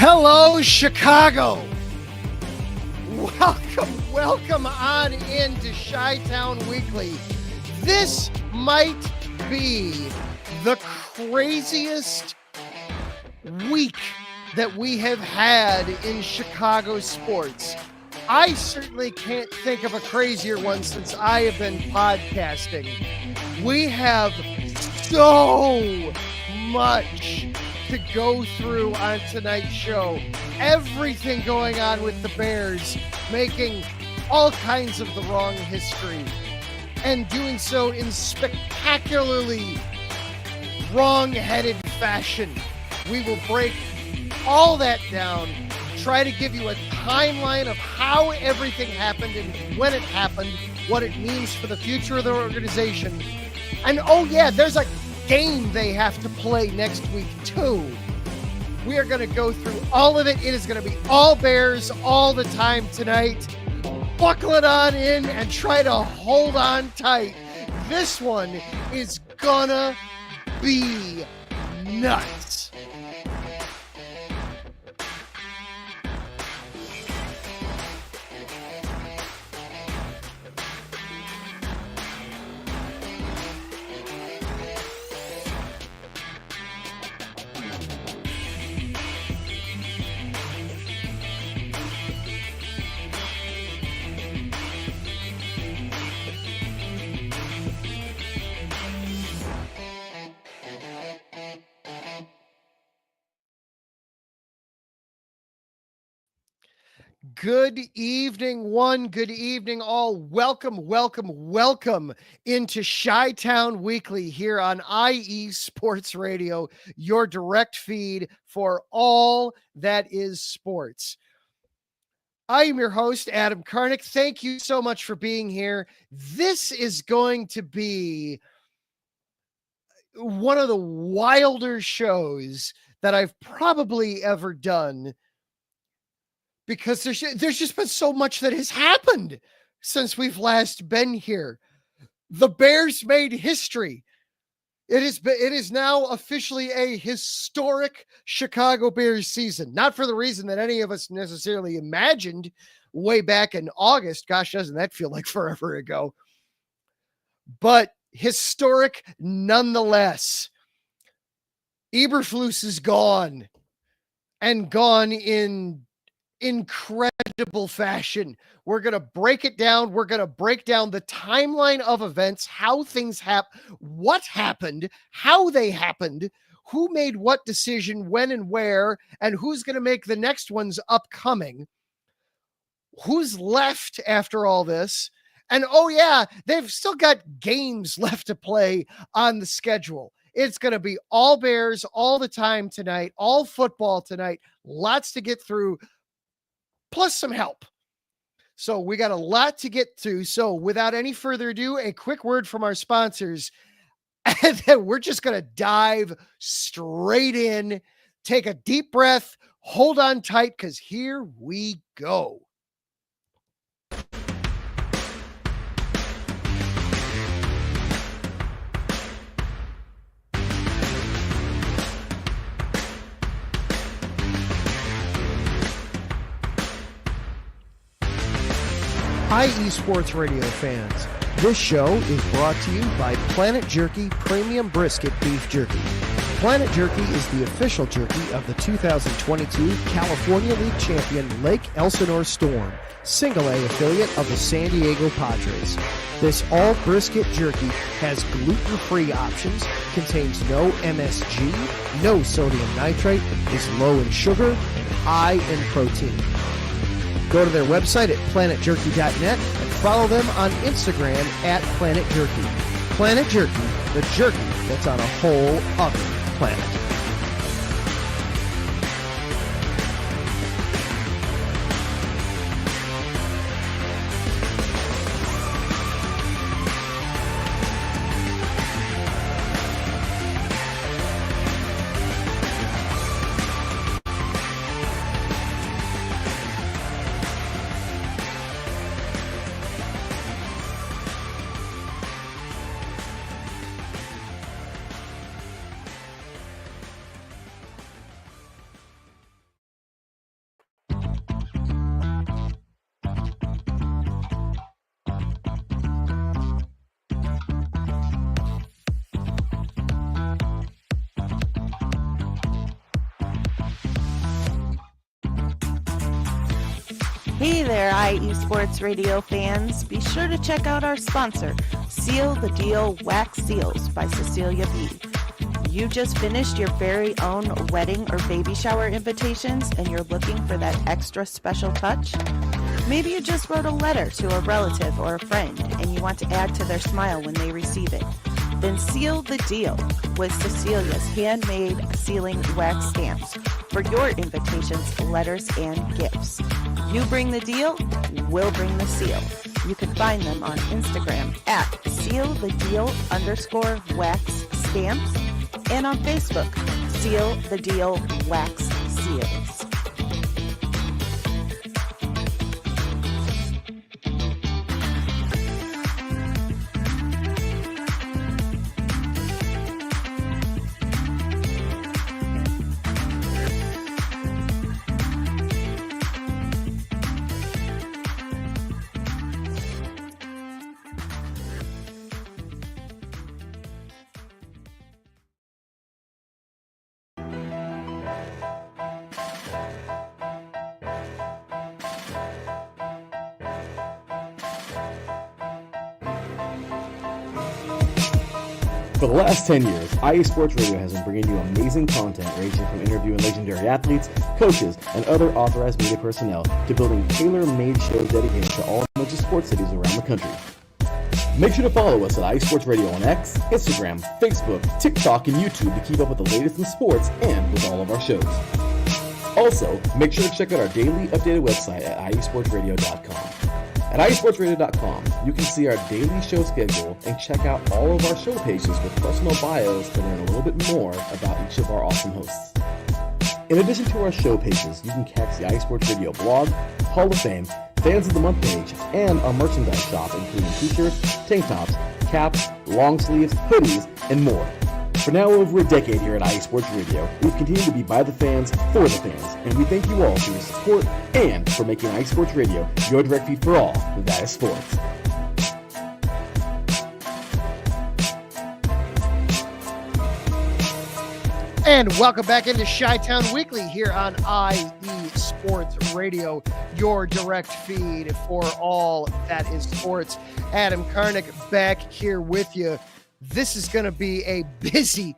Hello, Chicago. Welcome on into Chi-Town Weekly. This might be the craziest week that we have had in Chicago sports. I certainly can't think of a crazier one since I have been podcasting. We have so much to go through on tonight's show. Everything going on with the Bears, making all kinds of the wrong history and doing so in spectacularly wrong-headed fashion. We will break all that down, try to give you a timeline of how everything happened and when it happened, what it means for the future of the organization. And oh yeah, there's a game they have to play next week too. We are going to go through all of it. It is going to be all Bears all the time tonight. Buckle it on in and try to hold on tight. This one is gonna be nuts. Good evening, one. Good evening, all. Welcome into Chi-Town Weekly here on IE Sports Radio, your direct feed for all that is sports. I am your host, Adam Karnick. Thank you so much for being here. This is going to be one of the wilder shows that I've probably ever done, because there's just been so much that has happened since we've last been here. The Bears made history. It is now officially a historic Chicago Bears season. Not for the reason that any of us necessarily imagined way back in August. Gosh, doesn't that feel like forever ago? But historic nonetheless. Eberflus is gone, and gone in incredible fashion. We're going to break it down. We're going to break down the timeline of events, how things happen, what happened, how they happened, who made what decision, when and where, and who's going to make the next ones upcoming, who's left after all this. And oh yeah, they've still got games left to play on the schedule. It's going to be all Bears all the time tonight, all football tonight, lots to get through, plus some help. So we got a lot to get to. So without any further ado, a quick word from our sponsors, and then we're just going to dive straight in, take a deep breath, hold on tight, because here we go. IE Sports Radio fans, this show is brought to you by Planet Jerky Premium Brisket Beef Jerky. Planet Jerky is the official jerky of the 2022 California League champion Lake Elsinore Storm, Single A affiliate of the San Diego Padres. This all brisket jerky has gluten-free options, contains no MSG, no sodium nitrate, is low in sugar, and high in protein. Go to their website at planetjerky.net and follow them on Instagram at Planet Jerky. Planet Jerky, the jerky that's on a whole other planet. Hey there, IE Sports Radio fans. Be sure to check out our sponsor, Seal the Deal Wax Seals by Cecilia B. You just finished your very own wedding or baby shower invitations and you're looking for that extra special touch? Maybe you just wrote a letter to a relative or a friend and you want to add to their smile when they receive it. Then seal the deal with Cecilia's handmade sealing wax stamps for your invitations, letters, and gifts. You bring the deal, we'll bring the seal. You can find them on Instagram at sealthedeal_wax stamps and on Facebook, Seal the Deal Wax Seals. For the last 10 years, IE Sports Radio has been bringing you amazing content ranging from interviewing legendary athletes, coaches, and other authorized media personnel to building tailor-made shows dedicated to all major sports cities around the country. Make sure to follow us at IE Sports Radio on X, Instagram, Facebook, TikTok, and YouTube to keep up with the latest in sports and with all of our shows. Also, make sure to check out our daily updated website at iesportsradio.com. At iesportsradio.com, you can see our daily show schedule and check out all of our show pages with personal bios to learn a little bit more about each of our awesome hosts. In addition to our show pages, you can catch the IE Sports Radio blog, Hall of Fame, Fans of the Month page, and our merchandise shop including t-shirts, tank tops, caps, long sleeves, hoodies, and more. For now over a decade here at IE Sports Radio, we've continued to be by the fans, for the fans, and we thank you all for your support and for making IE Sports Radio your direct feed for all that is sports. And welcome back into Chi-Town Weekly here on IE Sports Radio, your direct feed for all that is sports. Adam Karnick back here with you. This is going to be a busy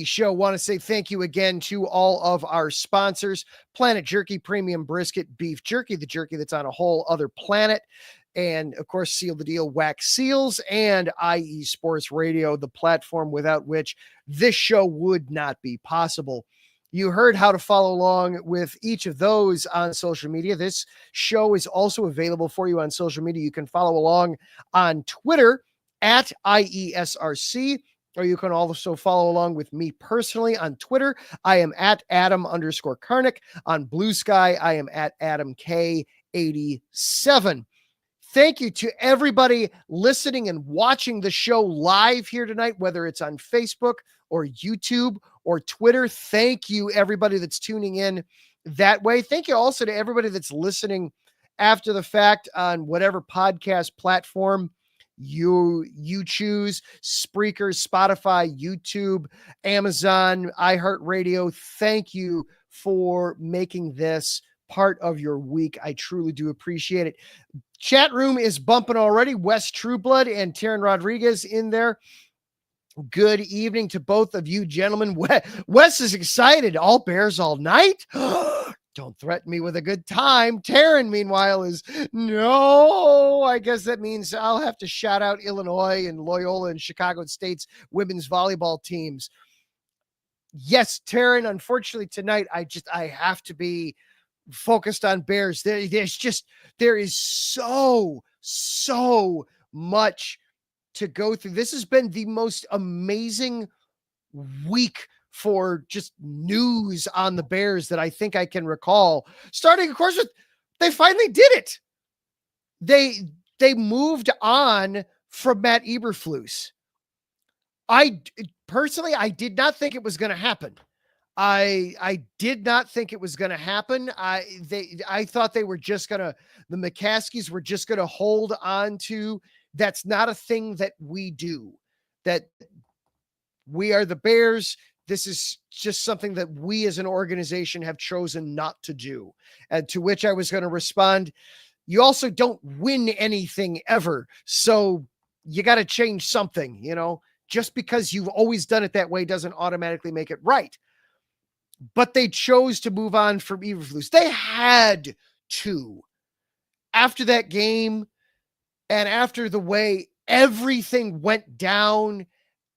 show. Want to say thank you again to all of our sponsors: Planet Jerky, Premium Brisket Beef Jerky, the jerky that's on a whole other planet. And of course, Seal the Deal Wax Seals and IE Sports Radio, the platform without which this show would not be possible. You heard how to follow along with each of those on social media. This show is also available for you on social media. You can follow along on Twitter at IESRC, or you can also follow along with me personally on Twitter. I am at Adam_Karnick. On Blue Sky, I am at AdamK87. Thank you to everybody listening and watching the show live here tonight, whether it's on Facebook or YouTube or Twitter. Thank you, everybody that's tuning in that way. Thank you also to everybody that's listening after the fact on whatever podcast platform you choose: Spreaker, Spotify, YouTube, Amazon, iHeartRadio. Thank you for making this part of your week. I truly do appreciate it. Chat room is bumping already. Wes Trueblood and Taryn Rodriguez in there. Good evening to both of you gentlemen. Wes is excited. All Bears all night. Don't threaten me with a good time. Taryn, meanwhile, is no. I guess that means I'll have to shout out Illinois and Loyola and Chicago State's women's volleyball teams. Yes, Taryn, unfortunately tonight, I have to be focused on Bears. There is so much to go through. This has been the most amazing week for just news on the Bears that I think I can recall. Starting, of course, with they finally did it. They moved on from Matt Eberflus. I personally did not think it was going to happen. I did not think it was going to happen. I thought they were just going to, the McCaskies were just going to hold on to. That's not a thing that we do. That we are the Bears. this is just something that we as an organization have chosen not to do. And to which I was going to respond, you also don't win anything ever. So you got to change something, just because you've always done it that way doesn't automatically make it right. But they chose to move on from Eberflus. They had to. After that game and after the way everything went down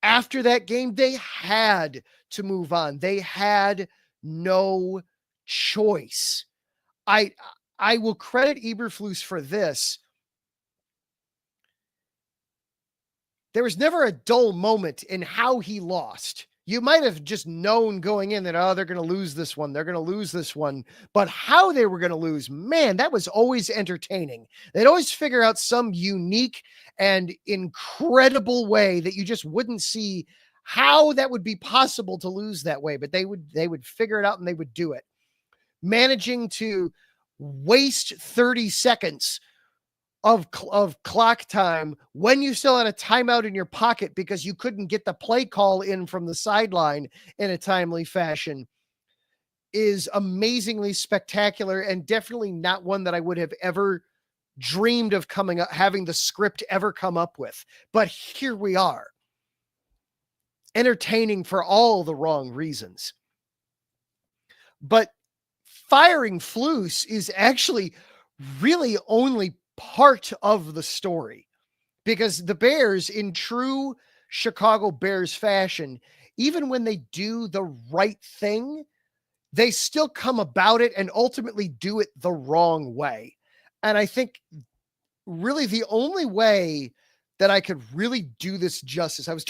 after that game, they had to move on. They had no choice. I will credit Eberflus for this. There was never a dull moment in how he lost. You might have just known going in that, they're going to lose this one. They're going to lose this one. But how they were going to lose, man, that was always entertaining. They'd always figure out some unique and incredible way that you just wouldn't see how that would be possible to lose that way. But they would figure it out and they would do it. Managing to waste 30 seconds of clock time when you still had a timeout in your pocket because you couldn't get the play call in from the sideline in a timely fashion is amazingly spectacular, and definitely not one that I would have ever dreamed of having the script ever come up with. But here we are, entertaining for all the wrong reasons. But firing Flus is actually really only part of the story, because the Bears, in true Chicago Bears fashion, even when they do the right thing, they still come about it and ultimately do it the wrong way. And I think really the only way that I could really do this justice, I've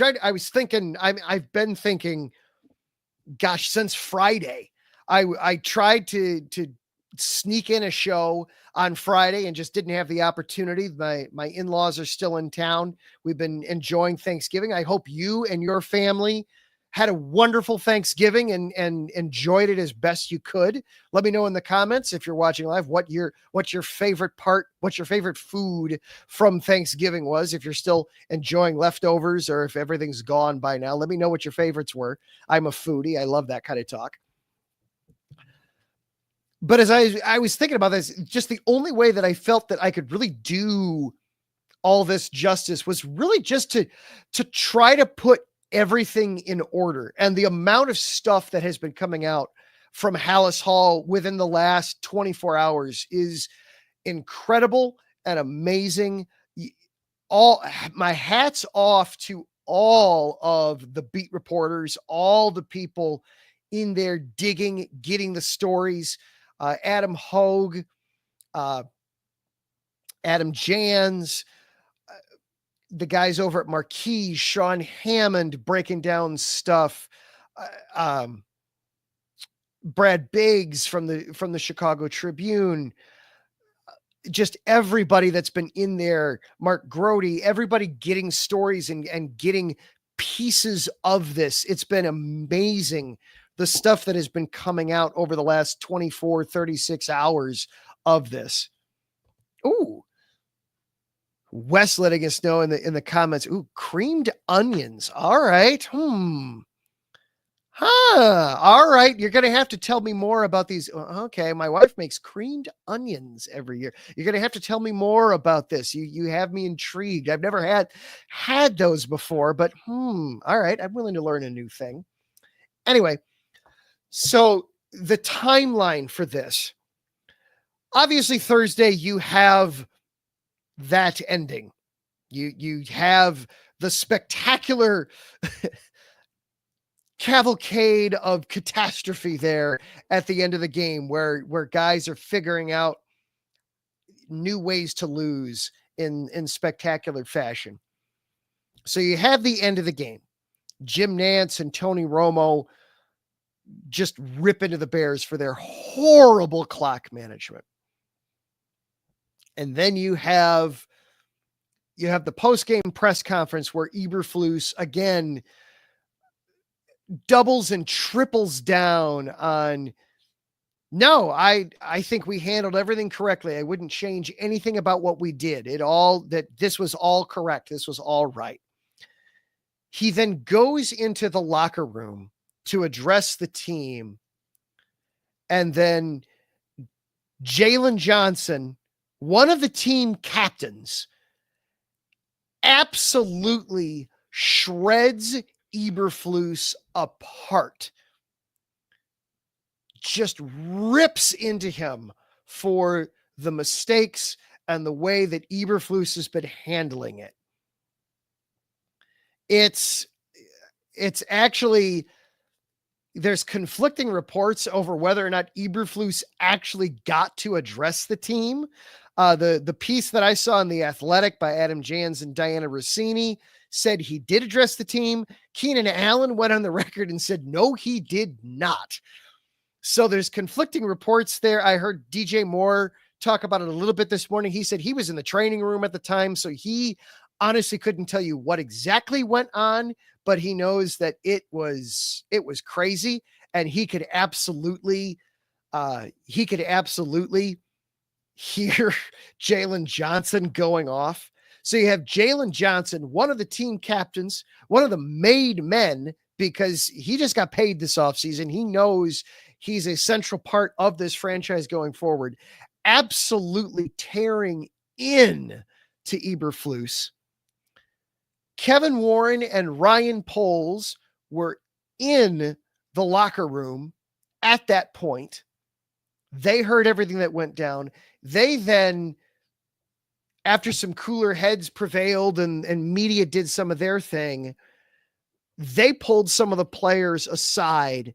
been thinking, gosh, since Friday, I tried to sneak in a show on Friday and just didn't have the opportunity. My in-laws are still in town. We've been enjoying Thanksgiving. I hope you and your family had a wonderful Thanksgiving and enjoyed it as best you could. Let me know in the comments, if you're watching live, what's your favorite food from Thanksgiving was, if you're still enjoying leftovers or if everything's gone by now. Let me know what your favorites were. I'm a foodie. I love that kind of talk. But as I was thinking about this, just the only way that I felt that I could really do all this justice was really just to try to put everything in order. And the amount of stuff that has been coming out from Hallis Hall within the last 24 hours is incredible and amazing. All my hats off to all of the beat reporters, all the people in there digging, getting the stories. Adam Hogue, Adam Jans, the guys over at Marquee, Sean Hammond breaking down stuff, Brad Biggs from the Chicago Tribune, just everybody that's been in there, Mark Grody, everybody getting stories and getting pieces of this. It's been amazing, the stuff that has been coming out over the last 24, 36 hours of this. Ooh, Wes letting us know in the comments. Ooh, creamed onions. All right. All right. You're going to have to tell me more about these. Okay. My wife makes creamed onions every year. You're going to have to tell me more about this. You have me intrigued. I've never had those before, but all right. I'm willing to learn a new thing. Anyway, so the timeline for this, obviously Thursday, you have that ending. You have the spectacular cavalcade of catastrophe there at the end of the game where guys are figuring out new ways to lose in spectacular fashion. So you have the end of the game. Jim Nantz and Tony Romo just rip into the Bears for their horrible clock management. And then you have the post-game press conference where Eberflus again doubles and triples down on, no, I think we handled everything correctly. I wouldn't change anything about what we did. This was all correct. This was all right. He then goes into the locker room to address the team. And then Jalen Johnson, one of the team captains, absolutely shreds Eberflus apart. Just rips into him for the mistakes and the way that Eberflus has been handling it. It's actually, there's conflicting reports over whether or not Eberflus actually got to address the team. The piece that I saw in The Athletic by Adam Jans and Diana Rossini said he did address the team. Keenan Allen went on the record and said, no, he did not. So there's conflicting reports there. I heard DJ Moore talk about it a little bit this morning. He said he was in the training room at the time, so he honestly couldn't tell you what exactly went on, but he knows that it was crazy, and he could absolutely hear Jalen Johnson going off. So you have Jalen Johnson, one of the team captains, one of the made men, because he just got paid this offseason. He knows he's a central part of this franchise going forward, absolutely tearing in to Eberflus. Kevin Warren and Ryan Poles were in the locker room at that point. They heard everything that went down. They then, after some cooler heads prevailed and media did some of their thing, they pulled some of the players aside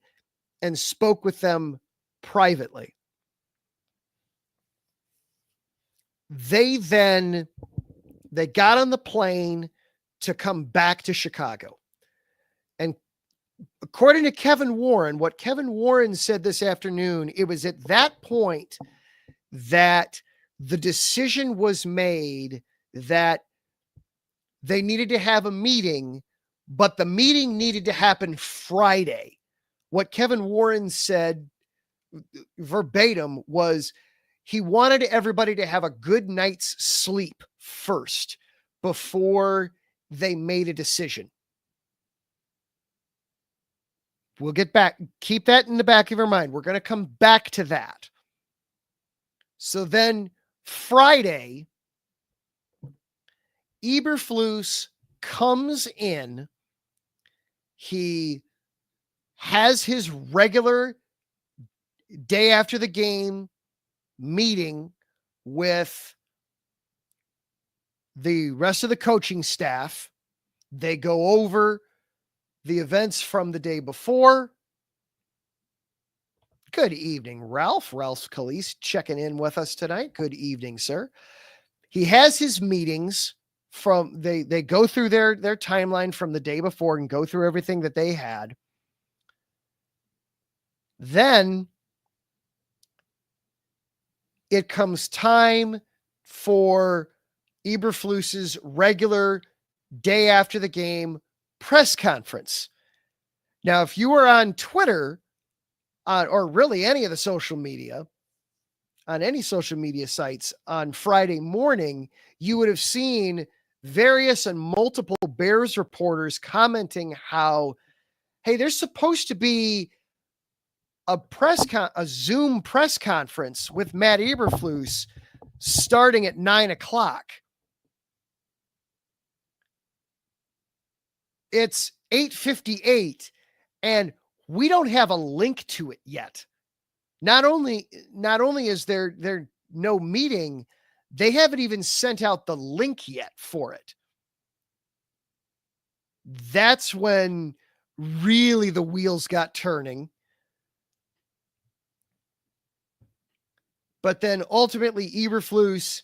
and spoke with them privately. They got on the plane to come back to Chicago. And according to Kevin Warren, what Kevin Warren said this afternoon, it was at that point that the decision was made that they needed to have a meeting, but the meeting needed to happen Friday. What Kevin Warren said verbatim was he wanted everybody to have a good night's sleep first before they made a decision. We'll get back. Keep that in the back of your mind. We're going to come back to that. So then Friday, Eberflus comes in. He has his regular day after the game meeting with the rest of the coaching staff. They go over the events from the day before. Good evening, Ralph. Ralph Calise checking in with us tonight. Good evening, sir. He has his meetings from, they go through their timeline from the day before and go through everything that they had. Then it comes time for Eberflus's regular day after the game press conference. Now, if you were on Twitter, or really any of the social media, on any social media sites on Friday morning, you would have seen various and multiple Bears reporters commenting how, hey, there's supposed to be a Zoom press conference with Matt Eberflus starting at 9:00. It's 8:58 and we don't have a link to it yet. Not only is there no meeting, they haven't even sent out the link yet for it. That's when really the wheels got turning. But then ultimately Eberflus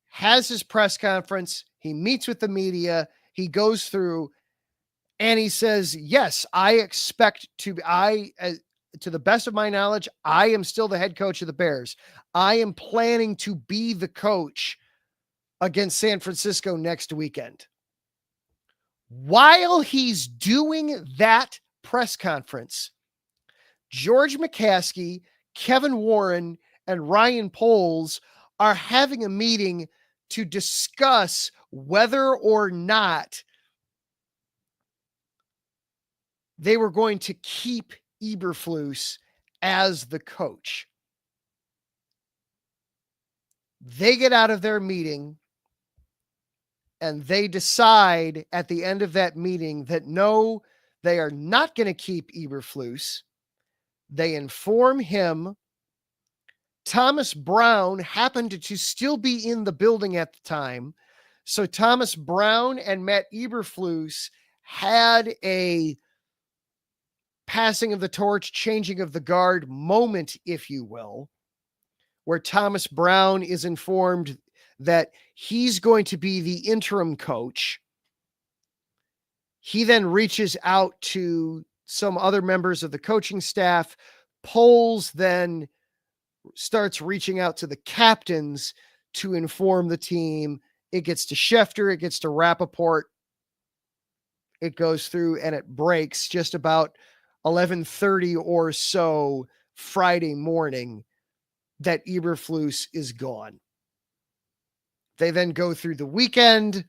has his press conference. He meets with the media. He goes through and he says, yes, I expect to the best of my knowledge, I am still the head coach of the Bears. I am planning to be the coach against San Francisco next weekend. While he's doing that press conference, George McCaskey, Kevin Warren, and Ryan Poles are having a meeting to discuss whether or not they were going to keep Eberflus as the coach. They get out of their meeting and they decide at the end of that meeting that no, they are not going to keep Eberflus. They inform him. Thomas Brown happened to still be in the building at the time. So Thomas Brown and Matt Eberflus had a passing of the torch, changing of the guard moment, if you will, where Thomas Brown is informed that he's going to be the interim coach. He then reaches out to some other members of the coaching staff. Poles then starts reaching out to the captains to inform the team. It gets to Schefter, it gets to Rappaport. It goes through and it breaks just about 11:30 or so Friday morning that Eberflus is gone. They then go through the weekend,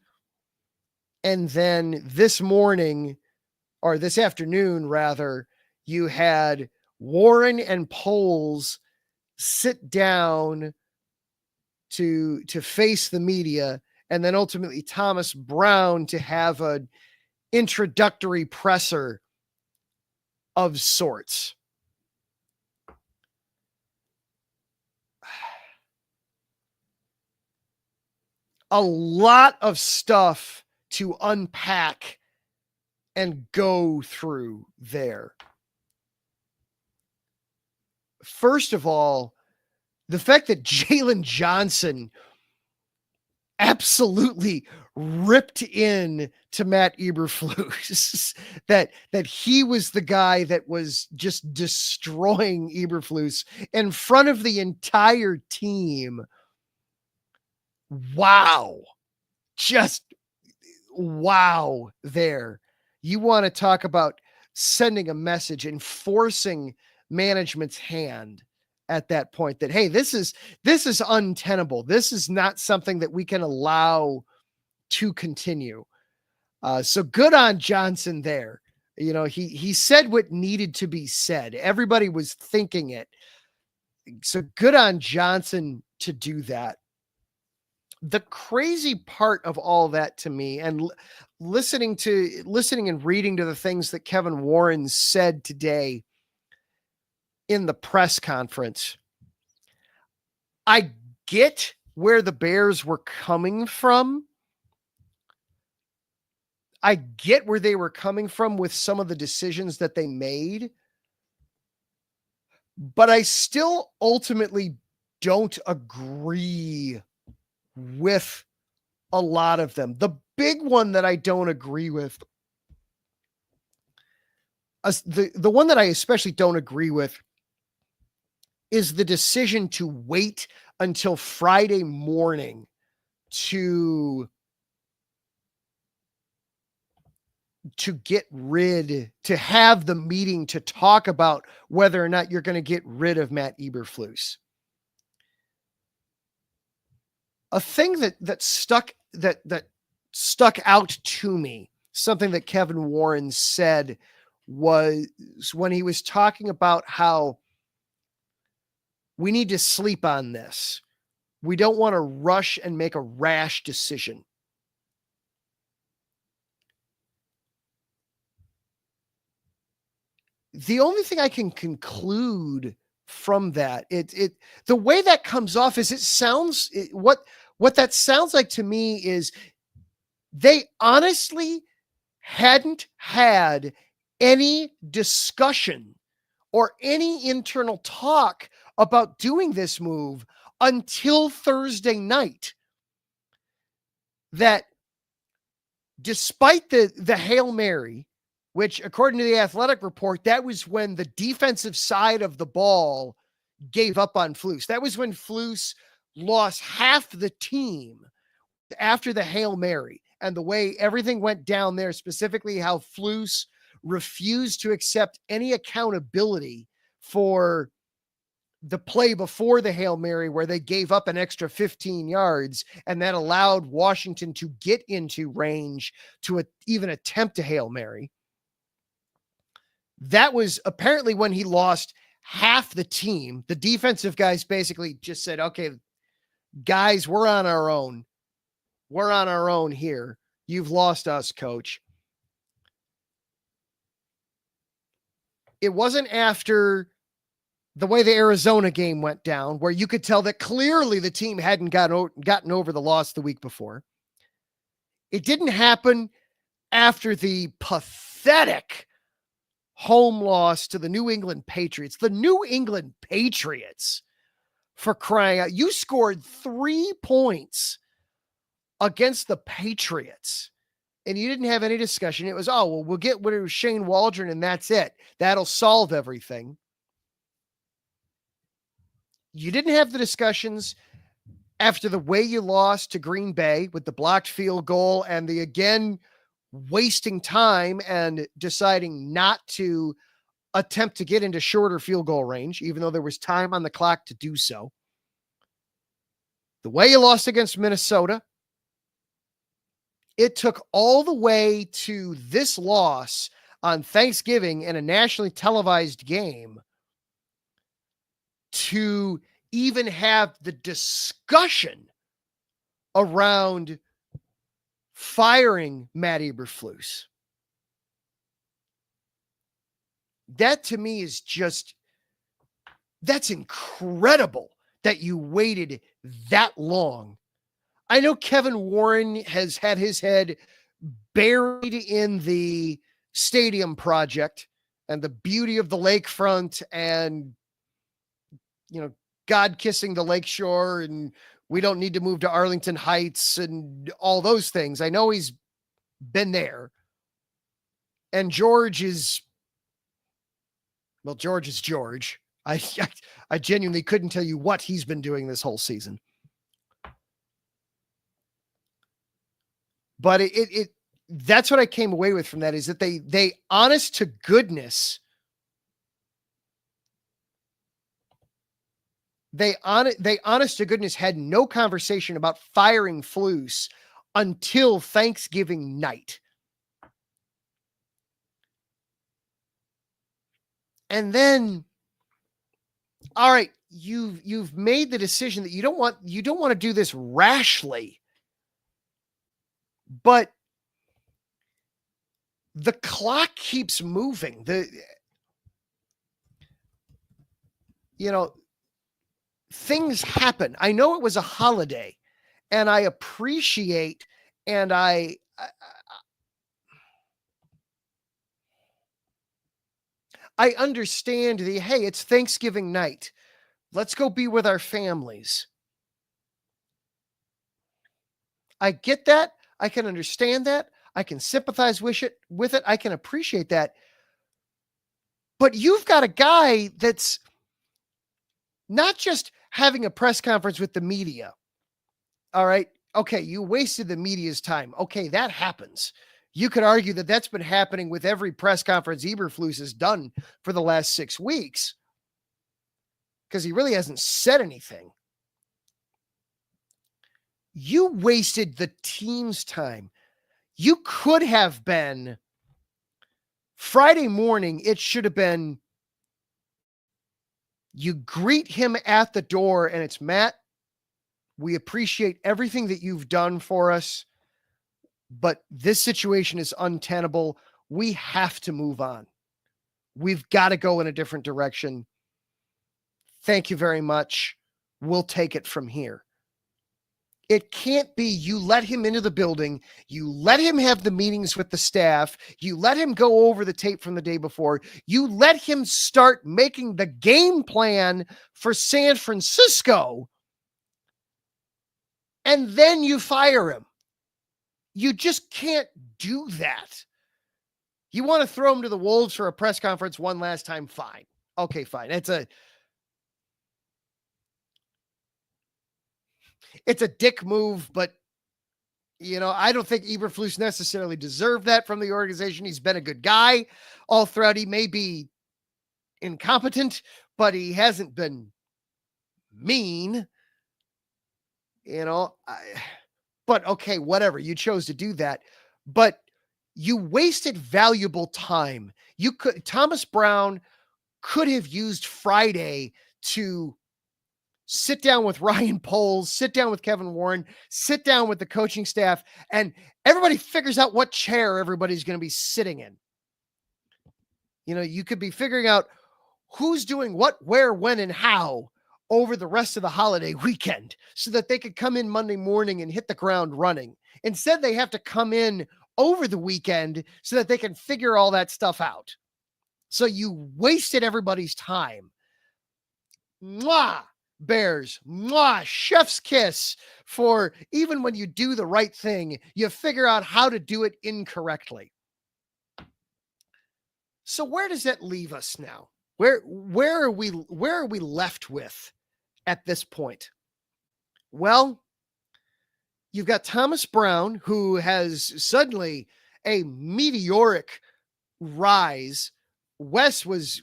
and then this morning, or this afternoon rather, you had Warren and Poles sit down to face the media, and then ultimately Thomas Brown to have an introductory presser of sorts. A lot of stuff to unpack and go through there. First of all, the fact that Jalen Johnson absolutely ripped in to Matt Eberflus, that he was the guy that was just destroying Eberflus in front of the entire team. Wow. Just wow there. You want to talk about sending a message and forcing management's hand at that point that, hey, this is untenable. This is not something that we can allow to continue. So good on Johnson there. You know, he said what needed to be said. Everybody was thinking it. So good on Johnson to do that. The crazy part of all that to me, and listening and reading to the things that Kevin Warren said today in the press conference, I get where the Bears were coming from. I get where they were coming from with some of the decisions that they made, but I still ultimately don't agree with a lot of them. The big one that I don't agree with, the one that I especially don't agree with, is the decision to wait until Friday morning to have the meeting to talk about whether or not you're going to get rid of Matt Eberflus. A thing that stuck out to me, something that Kevin Warren said, was when he was talking about how we need to sleep on this. We don't want to rush and make a rash decision. The only thing I can conclude from that, the way that comes off is what that sounds like to me is they honestly hadn't had any discussion or any internal talk about doing this move until Thursday night. That despite the Hail Mary, which according to the Athletic report, that was when the defensive side of the ball gave up on Flus. That was when Flus lost half the team after the Hail Mary, and the way everything went down there, specifically how Flus refused to accept any accountability for the play before the Hail Mary, where they gave up an extra 15 yards, and that allowed Washington to get into range to even attempt a Hail Mary. That was apparently when he lost half the team. The defensive guys basically just said, okay, guys, we're on our own. We're on our own here. You've lost us, coach. It wasn't after the way the Arizona game went down, where you could tell that clearly the team hadn't gotten over the loss the week before. It didn't happen after the pathetic home loss to the New England Patriots. The New England Patriots, for crying out, you scored 3 points against the Patriots, and you didn't have any discussion. It was, oh, well, we'll get rid of Shane Waldron, and that's it. That'll solve everything. You didn't have the discussions after the way you lost to Green Bay with the blocked field goal and the, again, wasting time and deciding not to attempt to get into shorter field goal range, even though there was time on the clock to do so. The way you lost against Minnesota, it took all the way to this loss on Thanksgiving in a nationally televised game to even have the discussion around firing Matt Eberflus. That to me is just, that's incredible that you waited that long. I know Kevin Warren has had his head buried in the stadium project and the beauty of the lakefront and, you know, God kissing the lakeshore and we don't need to move to Arlington Heights and all those things. I know he's been there. And George is George. I genuinely couldn't tell you what he's been doing this whole season. But it that's what I came away with from that, is that they honest to goodness, they honest to goodness had no conversation about firing Flus until Thanksgiving night. And then, all right, you've made the decision that you don't want to do this rashly. But the clock keeps moving. Things happen. I know it was a holiday, and I appreciate, and I understand hey, it's Thanksgiving night. Let's go be with our families. I get that. I can understand that. I can sympathize with it. I can appreciate that. But you've got a guy that's not just having a press conference with the media. All right. Okay. You wasted the media's time. Okay. That happens. You could argue that that's been happening with every press conference Eberflus has done for the last 6 weeks, because he really hasn't said anything. You wasted the team's time. You could have been Friday morning. It should have been, you greet him at the door and it's, Matt, we appreciate everything that you've done for us, but this situation is untenable. We have to move on. We've got to go in a different direction. Thank you very much. We'll take it from here. It can't be you let him into the building, you let him have the meetings with the staff, you let him go over the tape from the day before, you let him start making the game plan for San Francisco, and then you fire him. You just can't do that. You want to throw him to the wolves for a press conference one last time? Fine. Okay, fine. It's a dick move, but I don't think Eberflus necessarily deserved that from the organization. He's been a good guy all throughout. He may be incompetent, but he hasn't been mean, but okay, whatever. You chose to do that, but you wasted valuable time. Thomas Brown could have used Friday to sit down with Ryan Poles, sit down with Kevin Warren, sit down with the coaching staff, and everybody figures out what chair everybody's going to be sitting in. You could be figuring out who's doing what, where, when, and how over the rest of the holiday weekend so that they could come in Monday morning and hit the ground running. Instead, they have to come in over the weekend so that they can figure all that stuff out. So you wasted everybody's time. Mwah! Bears, mwah, chef's kiss for even when you do the right thing, you figure out how to do it incorrectly. So where does that leave us now? Where are we left with at this point? Well, you've got Thomas Brown, who has suddenly a meteoric rise. Wes was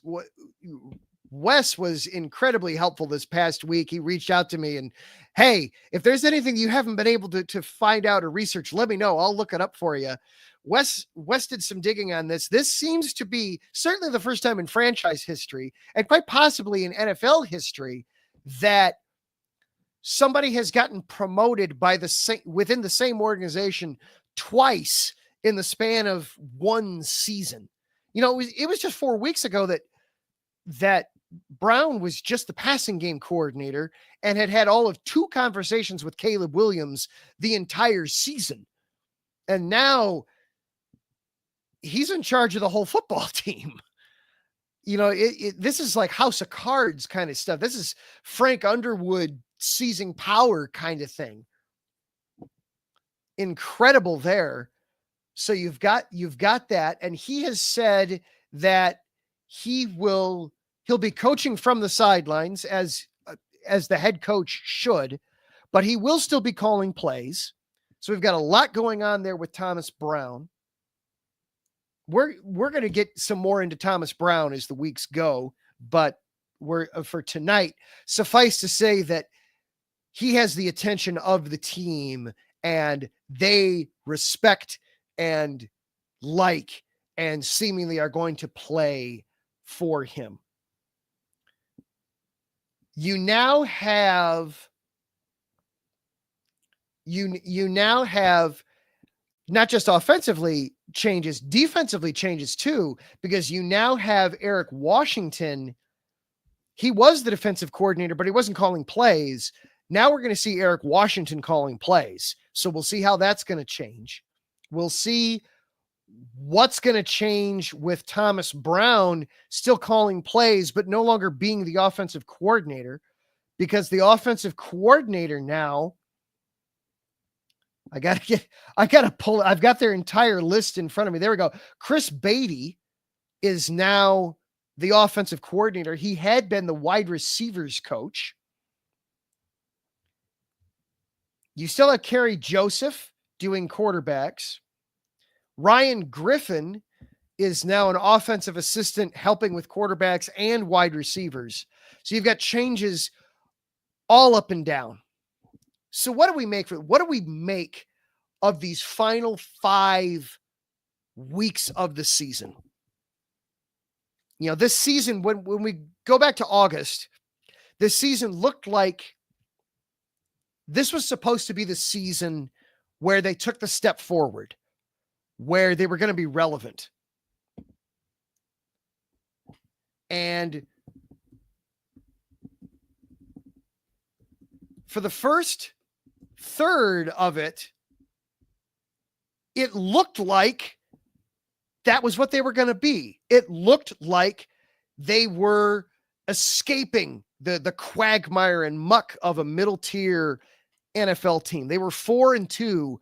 incredibly helpful this past week. He reached out to me and, hey, if there's anything you haven't been able to find out or research, let me know. I'll look it up for you. Wes did some digging on this. This seems to be certainly the first time in franchise history, and quite possibly in NFL history, that somebody has gotten promoted within the same organization twice in the span of one season. It was just 4 weeks ago that Brown was just the passing game coordinator and had all of 2 conversations with Caleb Williams the entire season. And now he's in charge of the whole football team. This is like House of Cards kind of stuff. This is Frank Underwood seizing power kind of thing. Incredible there. So you've got that. And he has said that he'll be coaching from the sidelines as the head coach should, but he will still be calling plays. So we've got a lot going on there with Thomas Brown. We're going to get some more into Thomas Brown as the weeks go, but for tonight, suffice to say that he has the attention of the team and they respect and like and seemingly are going to play for him. You now have not just offensively changes, defensively changes too, because you now have Eric Washington. He was the defensive coordinator, but he wasn't calling plays. Now we're going to see Eric Washington calling plays. So we'll see how that's going to change. We'll see what's going to change with Thomas Brown still calling plays, but no longer being the offensive coordinator, because the offensive coordinator now, I've got their entire list in front of me. There we go. Chris Beatty is now the offensive coordinator. He had been the wide receivers coach. You still have Kerry Joseph doing quarterbacks. Ryan Griffin is now an offensive assistant helping with quarterbacks and wide receivers. So you've got changes all up and down. So what do we make of these final 5 weeks of the season? This season, when we go back to August, this season looked like this was supposed to be the season where they took the step forward, where they were going to be relevant. And for the first third of it, it looked like that was what they were going to be. It looked like they were escaping the quagmire and muck of a middle tier NFL team. They were 4-2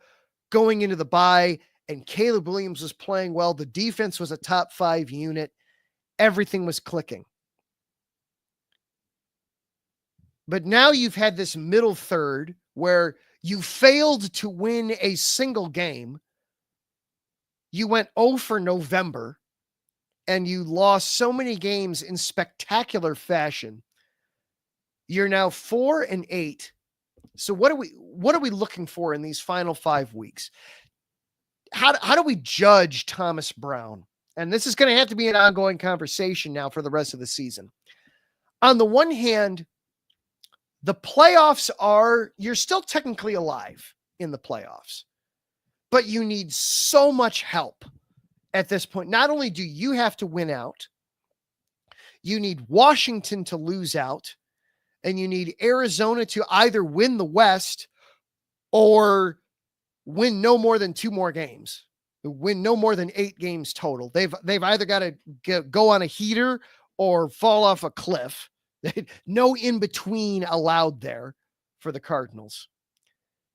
going into the bye, and Caleb Williams was playing well. The defense was a top 5 unit. Everything was clicking. But now you've had this middle third where you failed to win a single game. You went 0 for November, and you lost so many games in spectacular fashion. You're now 4-8. So what are we looking for in these final 5 weeks? how do we judge Thomas Brown? And this is going to have to be an ongoing conversation now for the rest of the season. On the one hand, the playoffs you're still technically alive in the playoffs, but you need so much help at this point. Not only do you have to win out, you need Washington to lose out, and you need Arizona to either win the West or win no more than 2 more games, win no more than 8 games total. They've either got to go on a heater or fall off a cliff. No in between allowed there for the Cardinals.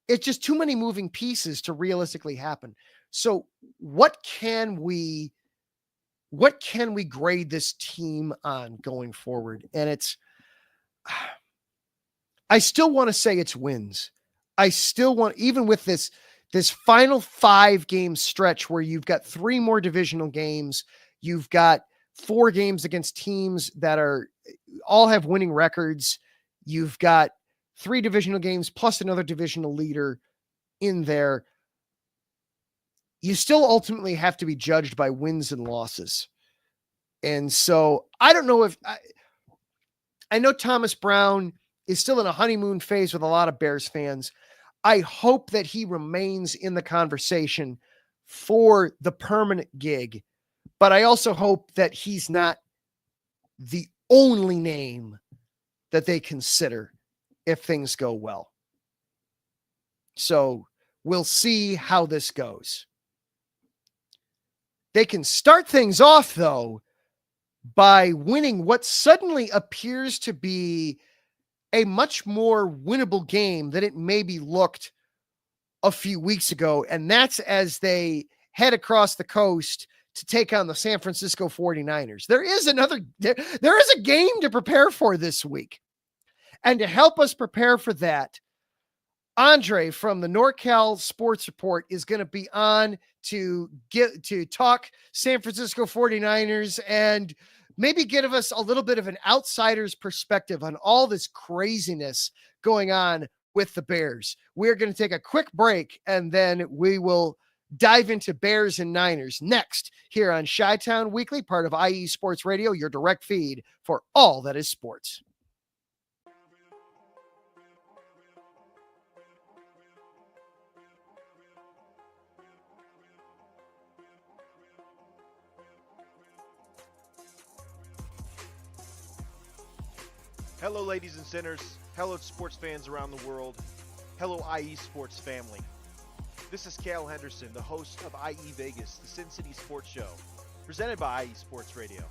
It's just too many moving pieces to realistically happen. So what can we grade this team on going forward? And I still want to say it's wins. I still want, even with this final 5 game stretch where you've got 3 more divisional games, you've got 4 games against teams that all have winning records. You've got 3 divisional games plus another divisional leader in there. You still ultimately have to be judged by wins and losses. And so I don't know if I know Thomas Brown is still in a honeymoon phase with a lot of Bears fans. I hope that he remains in the conversation for the permanent gig, but I also hope that he's not the only name that they consider if things go well. So we'll see how this goes. They can start things off, though, by winning what suddenly appears to be a much more winnable game than it maybe looked a few weeks ago. And that's as they head across the coast to take on the San Francisco 49ers. There is a game to prepare for this week. And to help us prepare for that, Andre from the NorCal Sports Report is going to be on to talk San Francisco 49ers and maybe give us a little bit of an outsider's perspective on all this craziness going on with the Bears. We're going to take a quick break, and then we will dive into Bears and Niners next here on Chi-Town Weekly, part of IE Sports Radio, your direct feed for all that is sports. Hello, ladies and sinners. Hello, sports fans around the world. Hello, IE Sports family. This is Kyle Henderson, the host of IE Vegas, the Sin City Sports Show, presented by IE Sports Radio.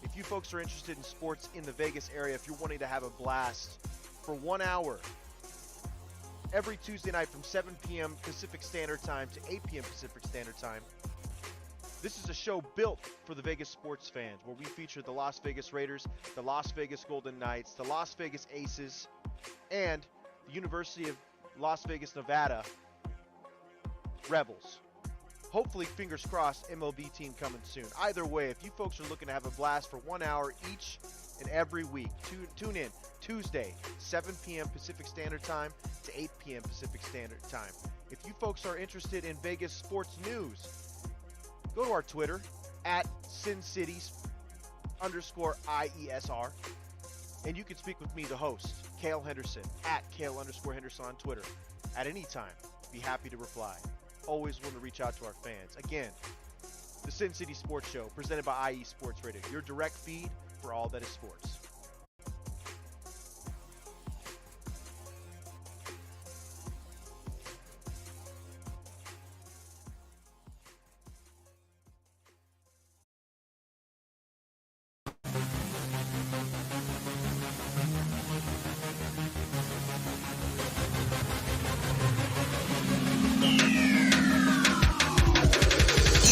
If you folks are interested in sports in the Vegas area, if you're wanting to have a blast for 1 hour, every Tuesday night from 7 p.m. Pacific Standard Time to 8 p.m. Pacific Standard Time, this is a show built for the Vegas sports fans, where we feature the Las Vegas Raiders, the Las Vegas Golden Knights, the Las Vegas Aces, and the University of Las Vegas, Nevada Rebels. Hopefully, fingers crossed, MLB team coming soon. Either way, if you folks are looking to have a blast for 1 hour each and every week, tune in Tuesday, 7 p.m. Pacific Standard Time to 8 p.m. Pacific Standard Time. If you folks are interested in Vegas sports news, go to our Twitter at SinCities_IESR, and you can speak with me, the host, Kale Henderson, at Kale_Henderson on Twitter at any time. Be happy to reply. Always willing to reach out to our fans. Again, the Sin City Sports Show, presented by IE Sports Radio, your direct feed for all that is sports.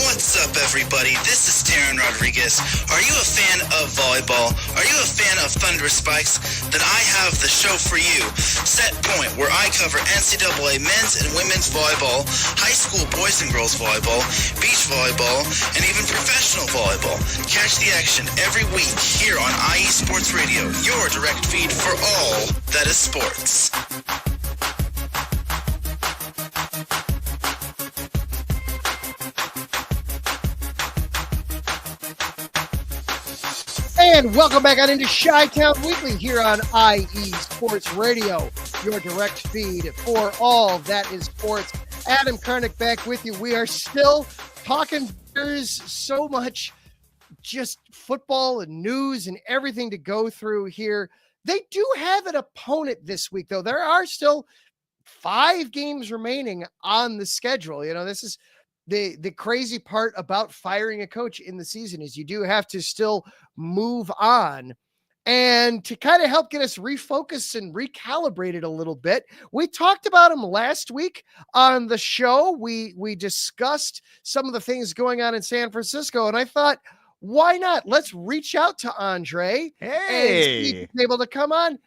What's up, everybody? This is Darren Rodriguez. Are you a fan of volleyball? Are you a fan of thunderous spikes? Then I have the show for you, Set Point, where I cover NCAA men's and women's volleyball, high school boys and girls volleyball, beach volleyball, and even professional volleyball. Catch the action every week here on IE Sports Radio, your direct feed for all that is sports. And welcome back on into Chi-Town Weekly here on IE Sports Radio, your direct feed for all that is sports. Adam Karnick back with you. We are still talking. There's so much just football and news and everything to go through here. They do have an opponent this week, though. There are still 5 games remaining on the schedule. You know, this is the crazy part about firing a coach in the season is you do have to still move on. And to kind of help get us refocused and recalibrated a little bit, we talked about him last week on the show. We discussed some of the things going on in San Francisco, and I thought, why not? Let's reach out to Andre. Hey, and see if he's able to come on.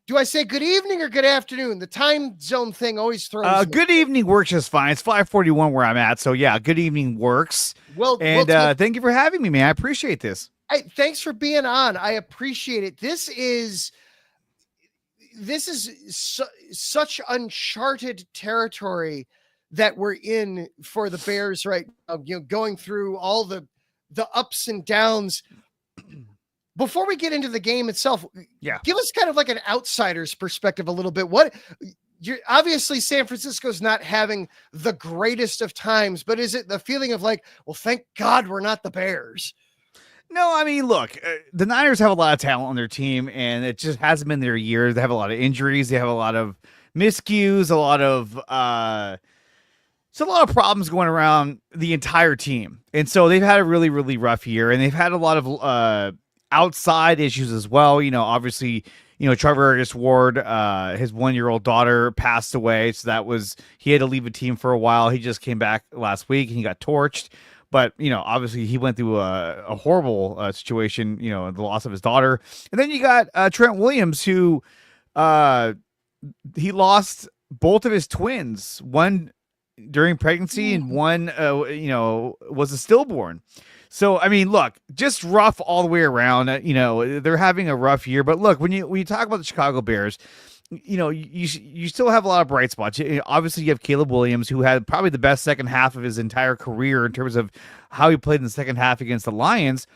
Do I say good evening or good afternoon? The time zone thing always throws me. Good evening works just fine. It's 5:41 where I'm at, so yeah, good evening works. Thank you for having me, man. I appreciate this. Hey, thanks for being on. I appreciate it. This is such uncharted territory that we're in for the Bears right now. You know, going through all the ups and downs. Before we get into the game itself, give us kind of like an outsider's perspective a little bit. You're obviously San Francisco's not having the greatest of times, but is it the feeling of like, well, thank God we're not the Bears? No, I mean, look, the Niners have a lot of talent on their team, and it just hasn't been their year. They have a lot of injuries. They have a lot of miscues, a lot of problems going around the entire team. And so they've had a really, really rough year, and they've had a lot of outside issues as well. You know, obviously, Trevor Ward, his 1-year-old daughter passed away. So he had to leave the team for a while. He just came back last week and he got torched. But, obviously he went through a horrible situation, the loss of his daughter. And then you got Trent Williams, who he lost both of his twins, one during pregnancy and one, was a stillborn. So, I mean, look, just rough all the way around. They're having a rough year. But look, when you talk about the Chicago Bears, you still have a lot of bright spots. Obviously, you have Caleb Williams, who had probably the best second half of his entire career in terms of how he played in the second half against the Lions.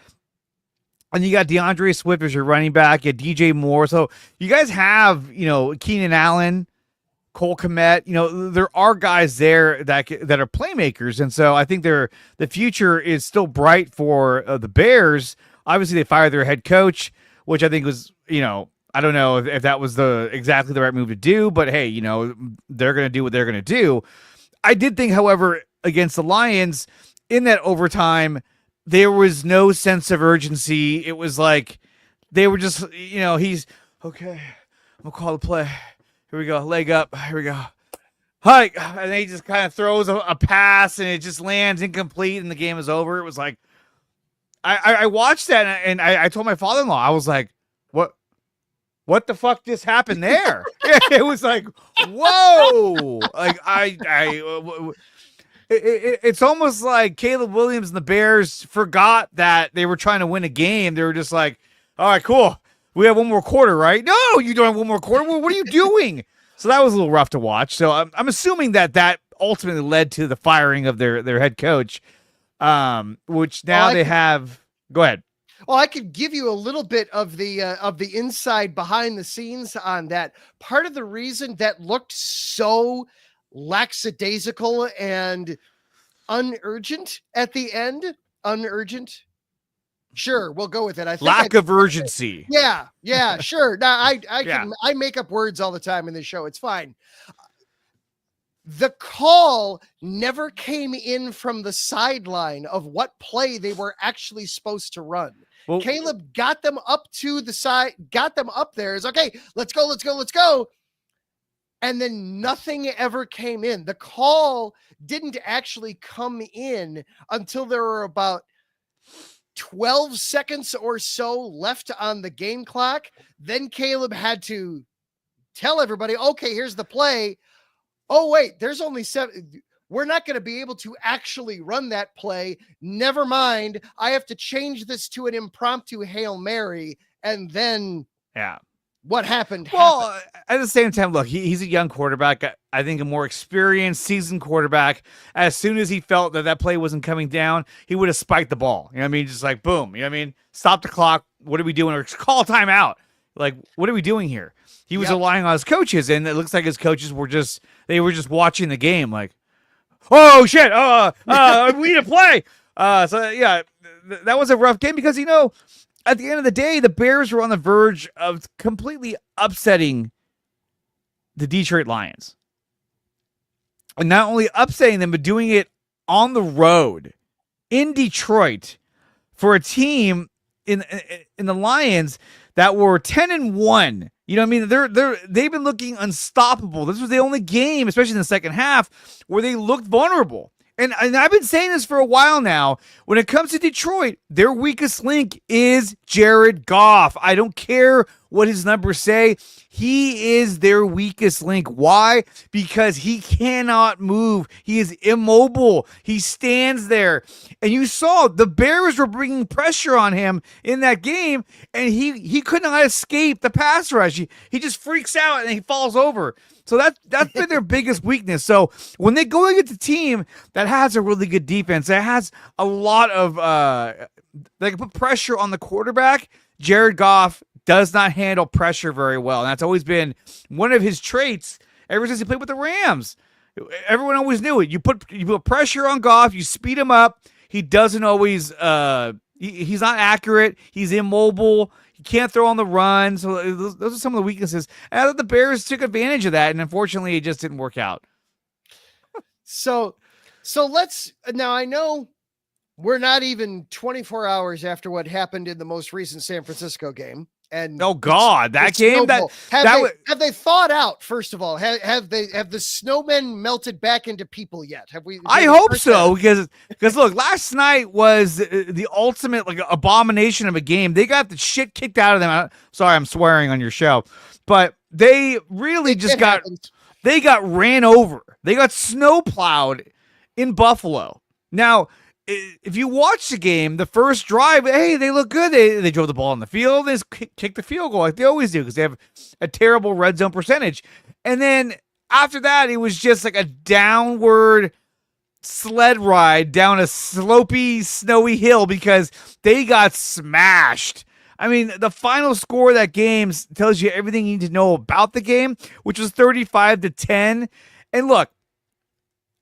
And you got DeAndre Swift as your running back. You had DJ Moore. So you guys have, Keenan Allen, Cole Kmet. There are guys there that are playmakers. And so I think the future is still bright for the Bears. Obviously, they fired their head coach, which I think was, I don't know if that was exactly the right move to do, but hey, they're going to do what they're going to do. I did think, however, against the Lions in that overtime, there was no sense of urgency. It was like they were just, he's okay. I'm going to call the play. Here we go. Leg up. Here we go. Hike. And then he just kind of throws a pass and it just lands incomplete and the game is over. It was like, I watched that and I told my father-in-law, I was like, what the fuck just happened there? It was like, whoa! Like it's almost like Caleb Williams and the Bears forgot that they were trying to win a game. They were just like, all right, cool. We have one more quarter, right? No, you don't have one more quarter. Well, what are you doing? So that was a little rough to watch. So I'm assuming that ultimately led to the firing of their head coach, which now they have. Go ahead. Well, I could give you a little bit of the inside behind the scenes on that. Part of the reason that looked so lackadaisical and unurgent at the end, sure, we'll go with it. I think lack of urgency. Yeah, sure. Now I make up words all the time in this show. It's fine. The call never came in from the sideline of what play they were actually supposed to run. Well, Caleb got them up to the side, got them up there. It's okay. Let's go. And then nothing ever came in. The call didn't actually come in until there were about 12 seconds or so left on the game clock. Then Caleb had to tell everybody, okay, here's the play. Oh, wait, there's only 7. We're not going to be able to actually run that play. Never mind. I have to change this to an impromptu Hail Mary. And then what happened. Well, at the same time, look, he's a young quarterback. I think a more experienced, seasoned quarterback. As soon as he felt that play wasn't coming down, he would have spiked the ball. You know what I mean? Just like, boom. You know what I mean? Stop the clock. What are we doing? Or call timeout. Like, what are we doing here? He was relying on his coaches, and it looks like his coaches were just watching the game like, oh, shit, we need to play. That was a rough game because, at the end of the day, the Bears were on the verge of completely upsetting the Detroit Lions. And not only upsetting them, but doing it on the road in Detroit for a team in the Lions that were 10-1. You know what I mean? They've been looking unstoppable. This was the only game, especially in the second half, where they looked vulnerable. And I've been saying this for a while now. When it comes to Detroit, their weakest link is Jared Goff. I don't care what his numbers say. He is their weakest link. Why? Because he cannot move. He is immobile. He stands there. And you saw the Bears were bringing pressure on him in that game, and he could not escape the pass rush. He just freaks out and he falls over. So that's been their biggest weakness. So when they go against a team that has a really good defense, that has a lot of they can put pressure on the quarterback, Jared Goff does not handle pressure very well. And that's always been one of his traits ever since he played with the Rams. Everyone always knew it. You put pressure on Goff, you speed him up. He doesn't always he's not accurate. He's immobile. He can't throw on the run. So those are some of the weaknesses. And I thought the Bears took advantage of that, and unfortunately, it just didn't work out. So let's now. I know we're not even 24 hours after what happened in the most recent San Francisco game. And oh God, that game have they thawed out? First of all, have the snowmen melted back into people yet? Have we? I hope so, because look, last night was the ultimate like abomination of a game. They got the shit kicked out of them. Sorry, I'm swearing on your show, but they really got ran over. They got snowplowed in Buffalo. Now, if you watch the game, the first drive, hey, they look good. They drove the ball on the field and kicked the field goal like they always do because they have a terrible red zone percentage. And then after that, it was just like a downward sled ride down a slopey, snowy hill because they got smashed. I mean, the final score of that game tells you everything you need to know about the game, which was 35-10. And look,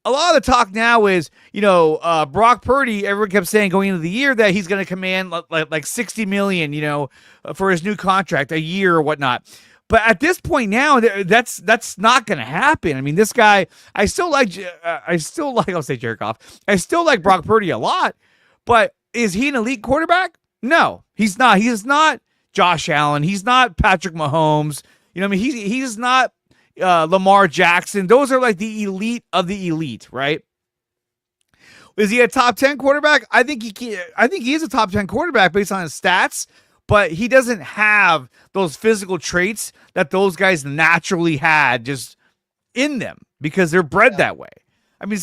a lot of the talk now is, Brock Purdy, everyone kept saying going into the year that he's going to command like $60 million, for his new contract, a year or whatnot. But at this point now, that's not going to happen. I mean, this guy, I'll say Jared Goff. I still like Brock Purdy a lot, but is he an elite quarterback? No, he's not. He is not Josh Allen. He's not Patrick Mahomes. You know what I mean? He's not Lamar Jackson. Those are like the elite of the elite, right? Is he a top 10 quarterback? I think he is a top 10 quarterback based on his stats, but he doesn't have those physical traits that those guys naturally had just in them because they're bred that way. I mean,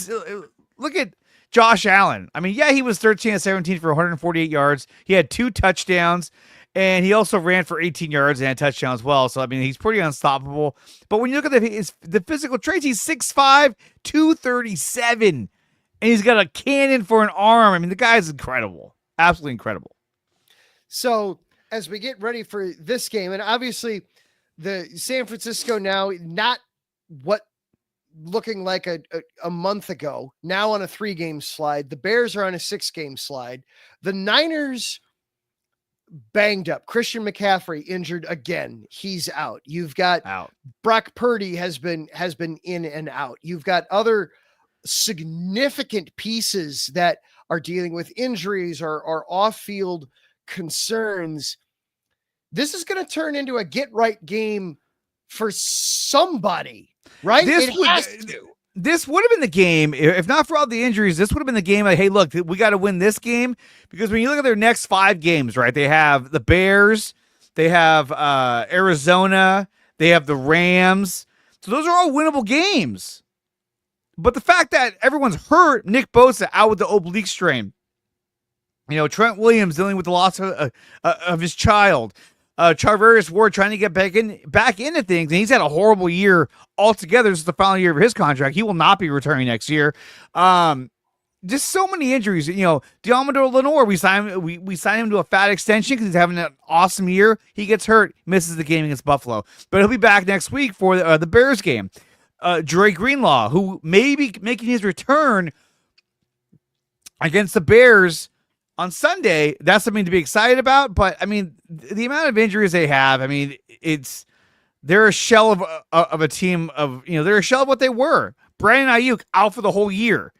look at Josh Allen. I mean, yeah, he was 13-17 for 148 yards. He had 2 touchdowns. And he also ran for 18 yards and had a touchdown as well. So, I mean, he's pretty unstoppable. But when you look at the physical traits, he's 6'5", 237. And he's got a cannon for an arm. I mean, the guy's incredible. Absolutely incredible. So, as we get ready for this game, and obviously the San Francisco now, not what looking like a month ago, now on a 3-game slide. The Bears are on a 6-game slide. The Niners banged up. Christian McCaffrey injured again. He's out. You've got Brock Purdy has been in and out. You've got other significant pieces that are dealing with injuries or off-field concerns. This is going to turn into a get-right game for somebody, right? This would have been the game, if not for all the injuries, this would have been the game like, hey, look, we got to win this game. Because when you look at their next 5 games, right, they have the Bears, they have Arizona, they have the Rams. So those are all winnable games. But the fact that everyone's hurt, Nick Bosa out with the oblique strain, Trent Williams dealing with the loss of his child, Charvarius Ward trying to get back into things, and he's had a horrible year altogether. This is the final year of his contract. He will not be returning next year. Just so many injuries. Diamador Lenore, we signed him to a fat extension because he's having an awesome year. He gets hurt, misses the game against Buffalo, but he'll be back next week for the Bears game. Dre Greenlaw, who may be making his return against the Bears on Sunday. That's something to be excited about. But I mean, the amount of injuries they have, I mean, they're a shell of a team of, they're a shell of what they were. Brandon Ayuk out for the whole year.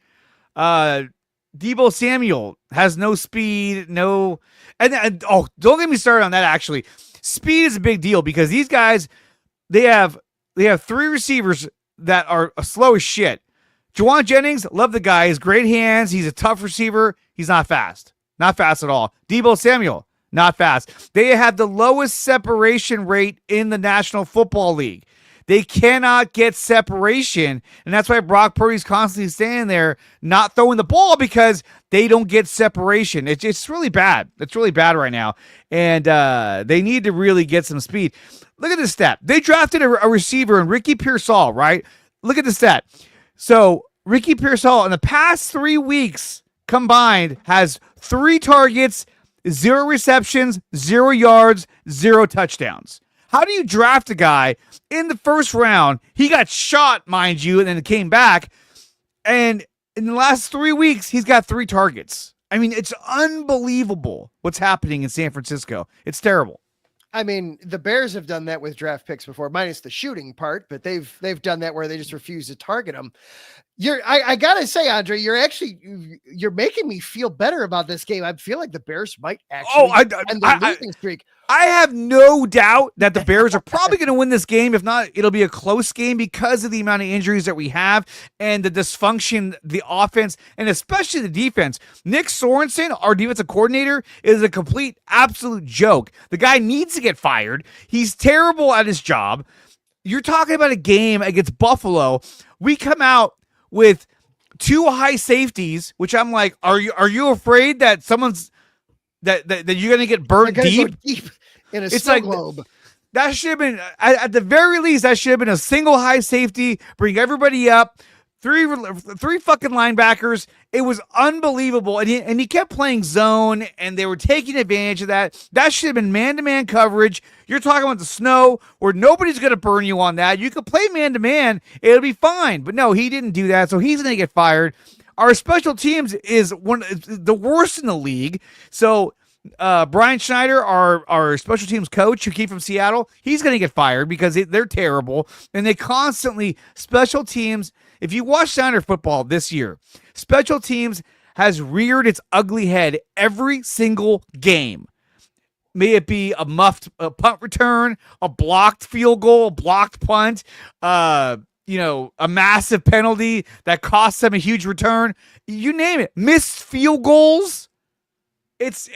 Deebo Samuel has no speed, don't get me started on that. Actually, speed is a big deal because these guys, they have 3 receivers that are slow as shit. Juwan Jennings, love the guy. He's great hands. He's a tough receiver. He's not fast at all. Deebo Samuel, not fast. They have the lowest separation rate in the National Football League. They cannot get separation, and that's why Brock Purdy's constantly standing there not throwing the ball because they don't get separation. It's really bad. It's really bad right now, and they need to really get some speed. Look at this stat. They drafted a receiver in Ricky Pearsall, right? Look at the stat. So Ricky Pearsall in the past 3 weeks combined has 3 targets, 0 receptions, 0 yards, 0 touchdowns. How do you draft a guy in the first round? He got shot, mind you, and then came back. And in the last 3 weeks, he's got 3 targets. I mean, it's unbelievable what's happening in San Francisco. It's terrible. I mean, the Bears have done that with draft picks before, minus the shooting part, but they've done that where they just refuse to target them. I gotta say, Andre, you're making me feel better about this game. I feel like the Bears might actually end the losing streak. I have no doubt that the Bears are probably going to win this game. If not, it'll be a close game because of the amount of injuries that we have and the dysfunction, the offense, and especially the defense. Nick Sorensen, our defensive coordinator, is a complete, absolute joke. The guy needs to get fired. He's terrible at his job. You're talking about a game against Buffalo. We come out with 2 high safeties, which I'm like, are you afraid that someone's that you're gonna get burnt deep in a snow globe? That should have been at the very least. That should have been a single high safety. Bring everybody up. 3 fucking linebackers. It was unbelievable, and he kept playing zone, and they were taking advantage of that. That should have been man-to-man coverage. You're talking about the snow, where nobody's going to burn you on that. You could play man-to-man; it'll be fine. But no, he didn't do that, so he's going to get fired. Our special teams is the worst in the league. So Brian Schneider, our special teams coach who came from Seattle, he's going to get fired because they're terrible, and they constantly special teams. If you watch Sounders football this year, special teams has reared its ugly head every single game. May it be a muffed punt return, a blocked field goal, a blocked punt, a massive penalty that costs them a huge return. You name it. Missed field goals. It's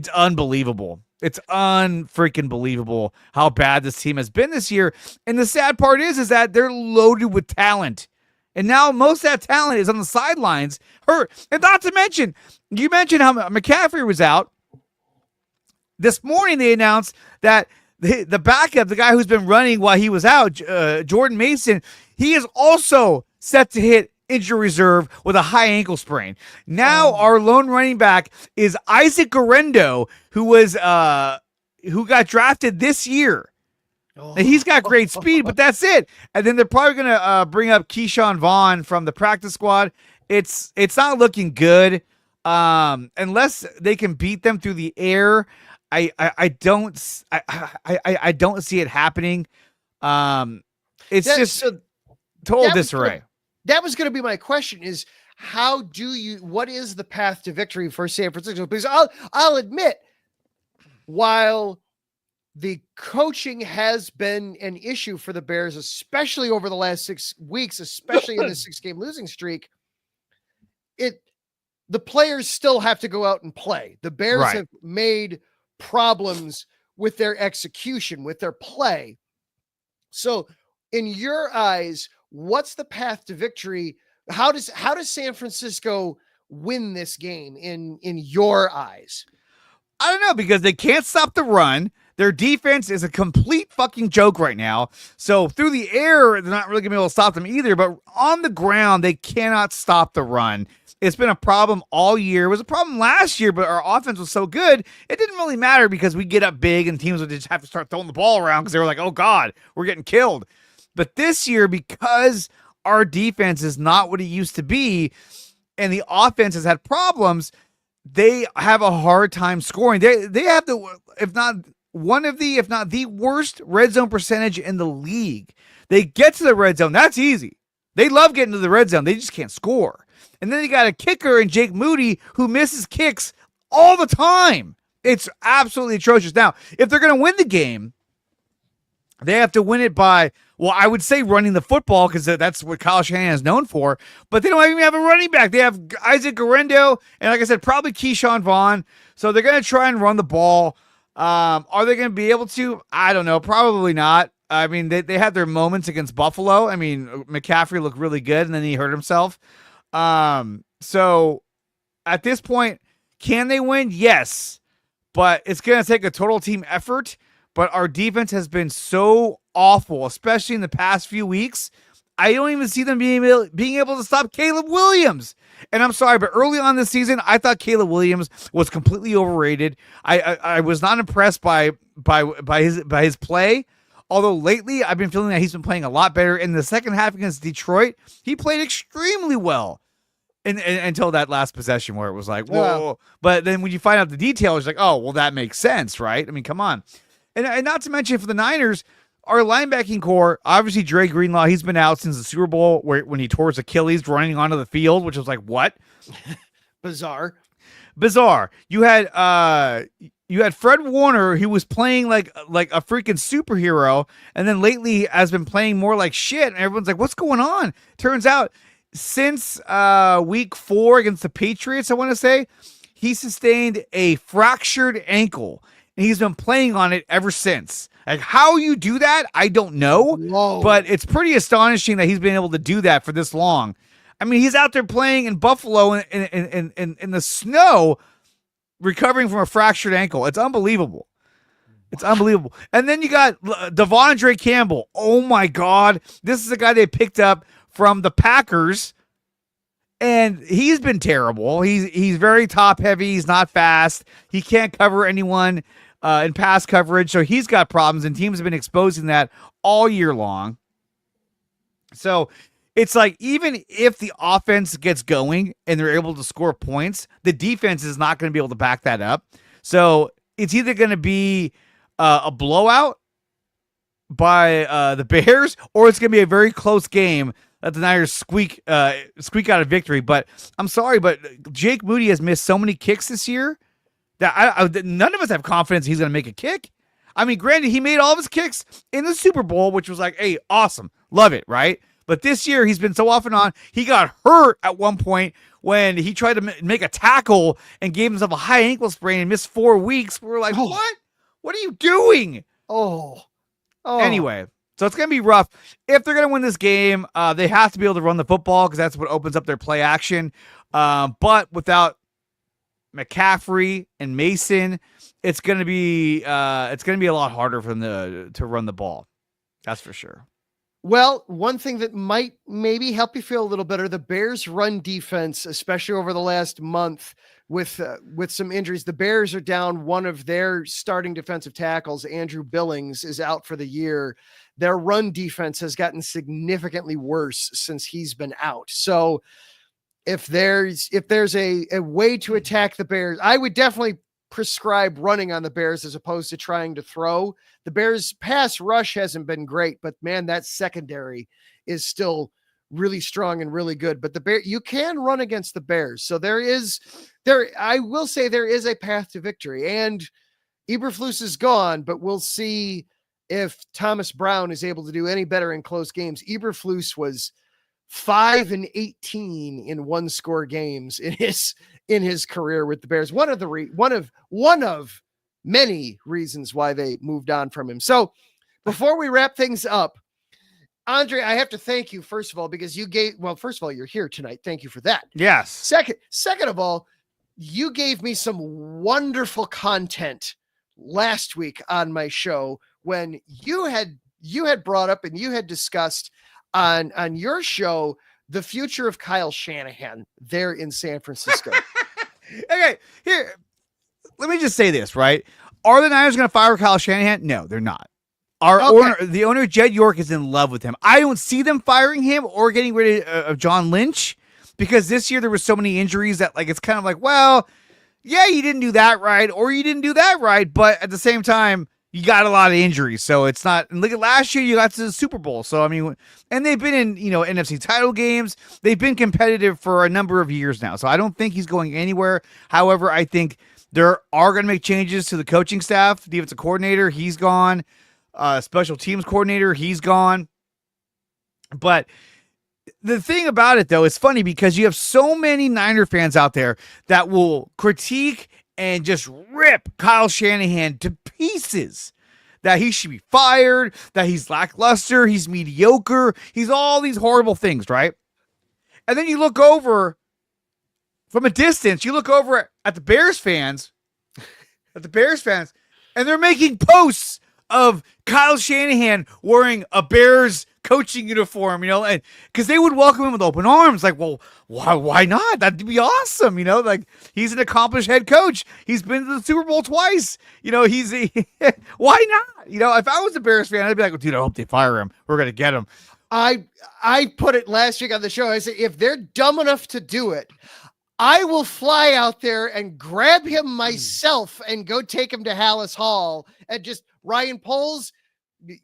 unbelievable. It's unfreaking believable how bad this team has been this year. And the sad part is that they're loaded with talent. And now most of that talent is on the sidelines hurt. And not to mention, you mentioned how McCaffrey was out. This morning they announced that the backup, the guy who's been running while he was out, Jordan Mason, he is also set to hit injury reserve with a high ankle sprain. Now our lone running back is Isaac Guerrero, who got drafted this year. And he's got great speed, but that's it. And then they're probably going to bring up Keyshawn Vaughn from the practice squad. It's not looking good unless they can beat them through the air. I don't see it happening. It's just total disarray. That was going to be my question: is what is the path to victory for San Francisco? Because I'll admit, while the coaching has been an issue for the Bears, especially over the last 6 weeks, especially in the 6-game losing streak, the players still have to go out and play. The Bears have made problems with their execution, with their play. So in your eyes, what's the path to victory? How does San Francisco win this game in your eyes? I don't know, because they can't stop the run. Their defense is a complete fucking joke right now. So through the air, they're not really going to be able to stop them either. But on the ground, they cannot stop the run. It's been a problem all year. It was a problem last year, but our offense was so good, it didn't really matter because we get up big and teams would just have to start throwing the ball around because they were like, oh, God, we're getting killed. But this year, because our defense is not what it used to be and the offense has had problems, they have a hard time scoring. They have the, if not the worst red zone percentage in the league. They get to the red zone. That's easy. They love getting to the red zone. They just can't score. And then you got a kicker in Jake Moody who misses kicks all the time. It's absolutely atrocious. Now, if they're going to win the game, they have to win it by, well, I would say running the football because that's what Kyle Shanahan is known for. But they don't even have a running back. They have Isaac Guerrero and, like I said, probably Keyshawn Vaughn. So they're going to try and run the ball. Are they going to be able to? I don't know. Probably not. I mean, they had their moments against Buffalo. I mean, McCaffrey looked really good, and then he hurt himself. So at this point, can they win? Yes, but it's going to take a total team effort. But our defense has been so awful, especially in the past few weeks. I don't even see them being able to stop Caleb Williams. And I'm sorry, but early on this season, I thought Caleb Williams was completely overrated. I was not impressed by his play. Although lately, I've been feeling that he's been playing a lot better. In the second half against Detroit, he played extremely well. Until that last possession where it was like, whoa. Yeah. But then when you find out the details, it's like, oh, well, that makes sense, right? I mean, come on. And not to mention for the Niners, our linebacking core, obviously Dre Greenlaw, he's been out since the Super Bowl when he tore his Achilles running onto the field, which was like, what? Bizarre. You had Fred Warner, who was playing like a freaking superhero, and then lately has been playing more like shit, and everyone's like, what's going on? Turns out, since week 4 against the Patriots, I want to say, he sustained a fractured ankle, and he's been playing on it ever since. Like, how you do that, I don't know. Whoa. But it's pretty astonishing that he's been able to do that for this long. I mean, he's out there playing in Buffalo in the snow, recovering from a fractured ankle. It's unbelievable. It's unbelievable. And then you got Devondre Campbell. Oh, my God. This is a guy they picked up from the Packers, and he's been terrible. He's very top heavy. He's not fast. He can't cover anyone in pass coverage, so he's got problems, and teams have been exposing that all year long. So it's like, even if the offense gets going and they're able to score points, the defense is not going to be able to back that up. So it's either going to be a blowout by the Bears, or it's going to be a very close game that the Niners squeak out a victory. But I'm sorry, but Jake Moody has missed so many kicks this year that none of us have confidence he's going to make a kick. I mean, granted, he made all of his kicks in the Super Bowl, which was like, hey, awesome. Love it, right? But this year, he's been so off and on. He got hurt at one point when he tried to make a tackle and gave himself a high ankle sprain and missed 4 weeks. We were like, what? What are you doing? Oh. Anyway, so it's going to be rough. If they're going to win this game, they have to be able to run the football because that's what opens up their play action. But without McCaffrey and Mason, it's going to be a lot harder for them to run the ball. That's for sure. Well, one thing that might maybe help you feel a little better, the Bears' run defense, especially over the last month with some injuries, the Bears are down one of their starting defensive tackles. Andrew Billings is out for the year. Their run defense has gotten significantly worse since he's been out. So if there's a way to attack the Bears, I would definitely prescribe running on the Bears as opposed to trying to throw. The Bears pass rush hasn't been great, but man, that secondary is still really strong and really good. But you can run against the Bears. So I will say there is a path to victory, and Eberflus is gone, but we'll see if Thomas Brown is able to do any better in close games. Eberflus was 5-18 in one-score games in his career with the Bears. One of many reasons why they moved on from him. So before we wrap things up, Andre, I have to thank you, first of all, because first of all, you're here tonight. Thank you for that. Yes. Second of all, you gave me some wonderful content last week on my show when you had brought up and you had discussed on your show the future of Kyle Shanahan there in San Francisco. Okay, here, let me just say this, right? Are the Niners going to fire Kyle Shanahan? No, they're not. The owner, Jed York, is in love with him. I don't see them firing him or getting rid of John Lynch, because this year there were so many injuries that, like, it's kind of like, well, yeah, you didn't do that right, or you didn't do that right, but at the same time, you got a lot of injuries, so it's not. And look at last year, you got to the Super Bowl, so I mean, and they've been in NFC title games. They've been competitive for a number of years now, so I don't think he's going anywhere. However, I think there are going to make changes to the coaching staff. Defensive coordinator, he's gone. Special teams coordinator, he's gone. But the thing about it, though, it's funny because you have so many Niner fans out there that will critique and just rip Kyle Shanahan to pieces. That he should be fired, that he's lackluster, he's mediocre, he's all these horrible things, right? And then you look over from a distance, you look over at the Bears fans, and they're making posts of Kyle Shanahan wearing a Bears coaching uniform, and because they would welcome him with open arms. Like, well, why not? That'd be awesome, like he's an accomplished head coach. He's been to the Super Bowl twice. Why not? If I was a Bears fan, I'd be like, well, dude, I hope they fire him. We're gonna get him. I put it last week on the show. I said, if they're dumb enough to do it, I will fly out there and grab him myself and go take him to Hallis Hall and just, Ryan Poles,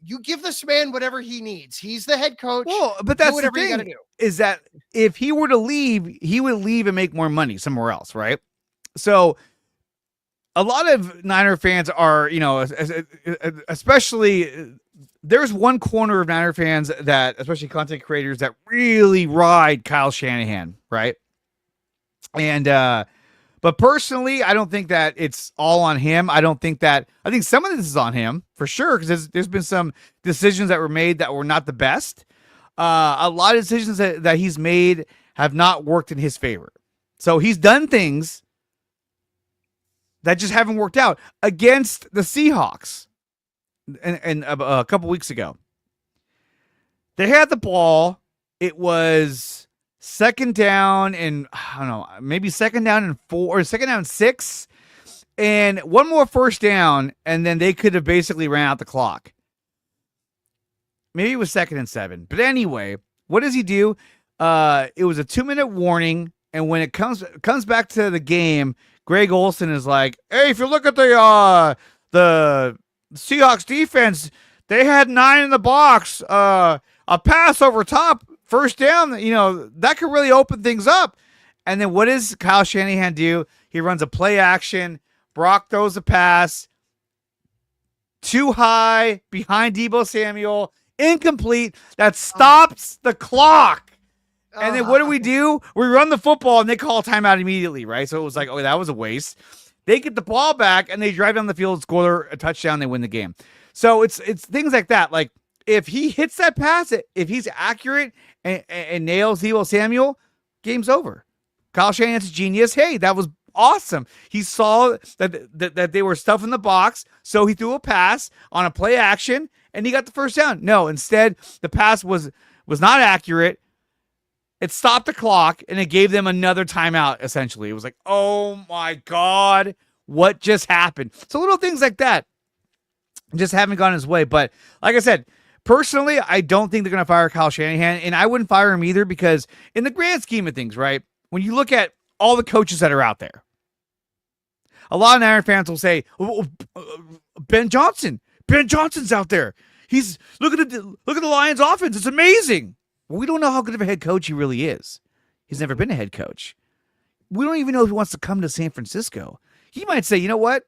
you give this man whatever he needs. He's the head coach. Well, but that's whatever the thing, you gotta do. Is that if he were to leave, he would leave and make more money somewhere else, right? So a lot of Niner fans are, especially there's one corner of Niner fans that, especially content creators, that really ride Kyle Shanahan, right? And but personally, I don't think that it's all on him. I think some of this is on him for sure, because there's been some decisions that were made that were not the best. A lot of decisions that he's made have not worked in his favor. So he's done things that just haven't worked out against the Seahawks. And a couple weeks ago, they had the ball. It was second down and I don't know, maybe second down and 4 or second down and 6, and one more first down, and then they could have basically ran out the clock. Maybe it was second and 7, but anyway, what does he do? It was a 2-minute warning, and when it comes back to the game, Greg Olsen is like, "Hey, if you look at the Seahawks defense, they had 9 in the box. A pass over top." First down, that could really open things up. And then what does Kyle Shanahan do? He runs a play action. Brock throws a pass too high behind Deebo Samuel. Incomplete. That stops the clock. And then what do? We run the football, and they call timeout immediately, right? So it was like, oh, that was a waste. They get the ball back, and they drive down the field, score a touchdown, they win the game. So it's things like that. Like, if he hits that pass, if he's accurate and nails Deebo Samuel, game's over. Kyle Shanahan's a genius. Hey, that was awesome. He saw that they were stuffing the box, so he threw a pass on a play action, and he got the first down. No, instead, the pass was not accurate. It stopped the clock, and it gave them another timeout, essentially. It was like, oh, my God, what just happened? So little things like that just haven't gone his way. But like I said, personally, I don't think they're going to fire Kyle Shanahan, and I wouldn't fire him either, because in the grand scheme of things, right, when you look at all the coaches that are out there, a lot of Niner fans will say, Ben Johnson's out there. Look at the Lions offense. It's amazing. Well, we don't know how good of a head coach he really is. He's never been a head coach. We don't even know if he wants to come to San Francisco. He might say, you know what?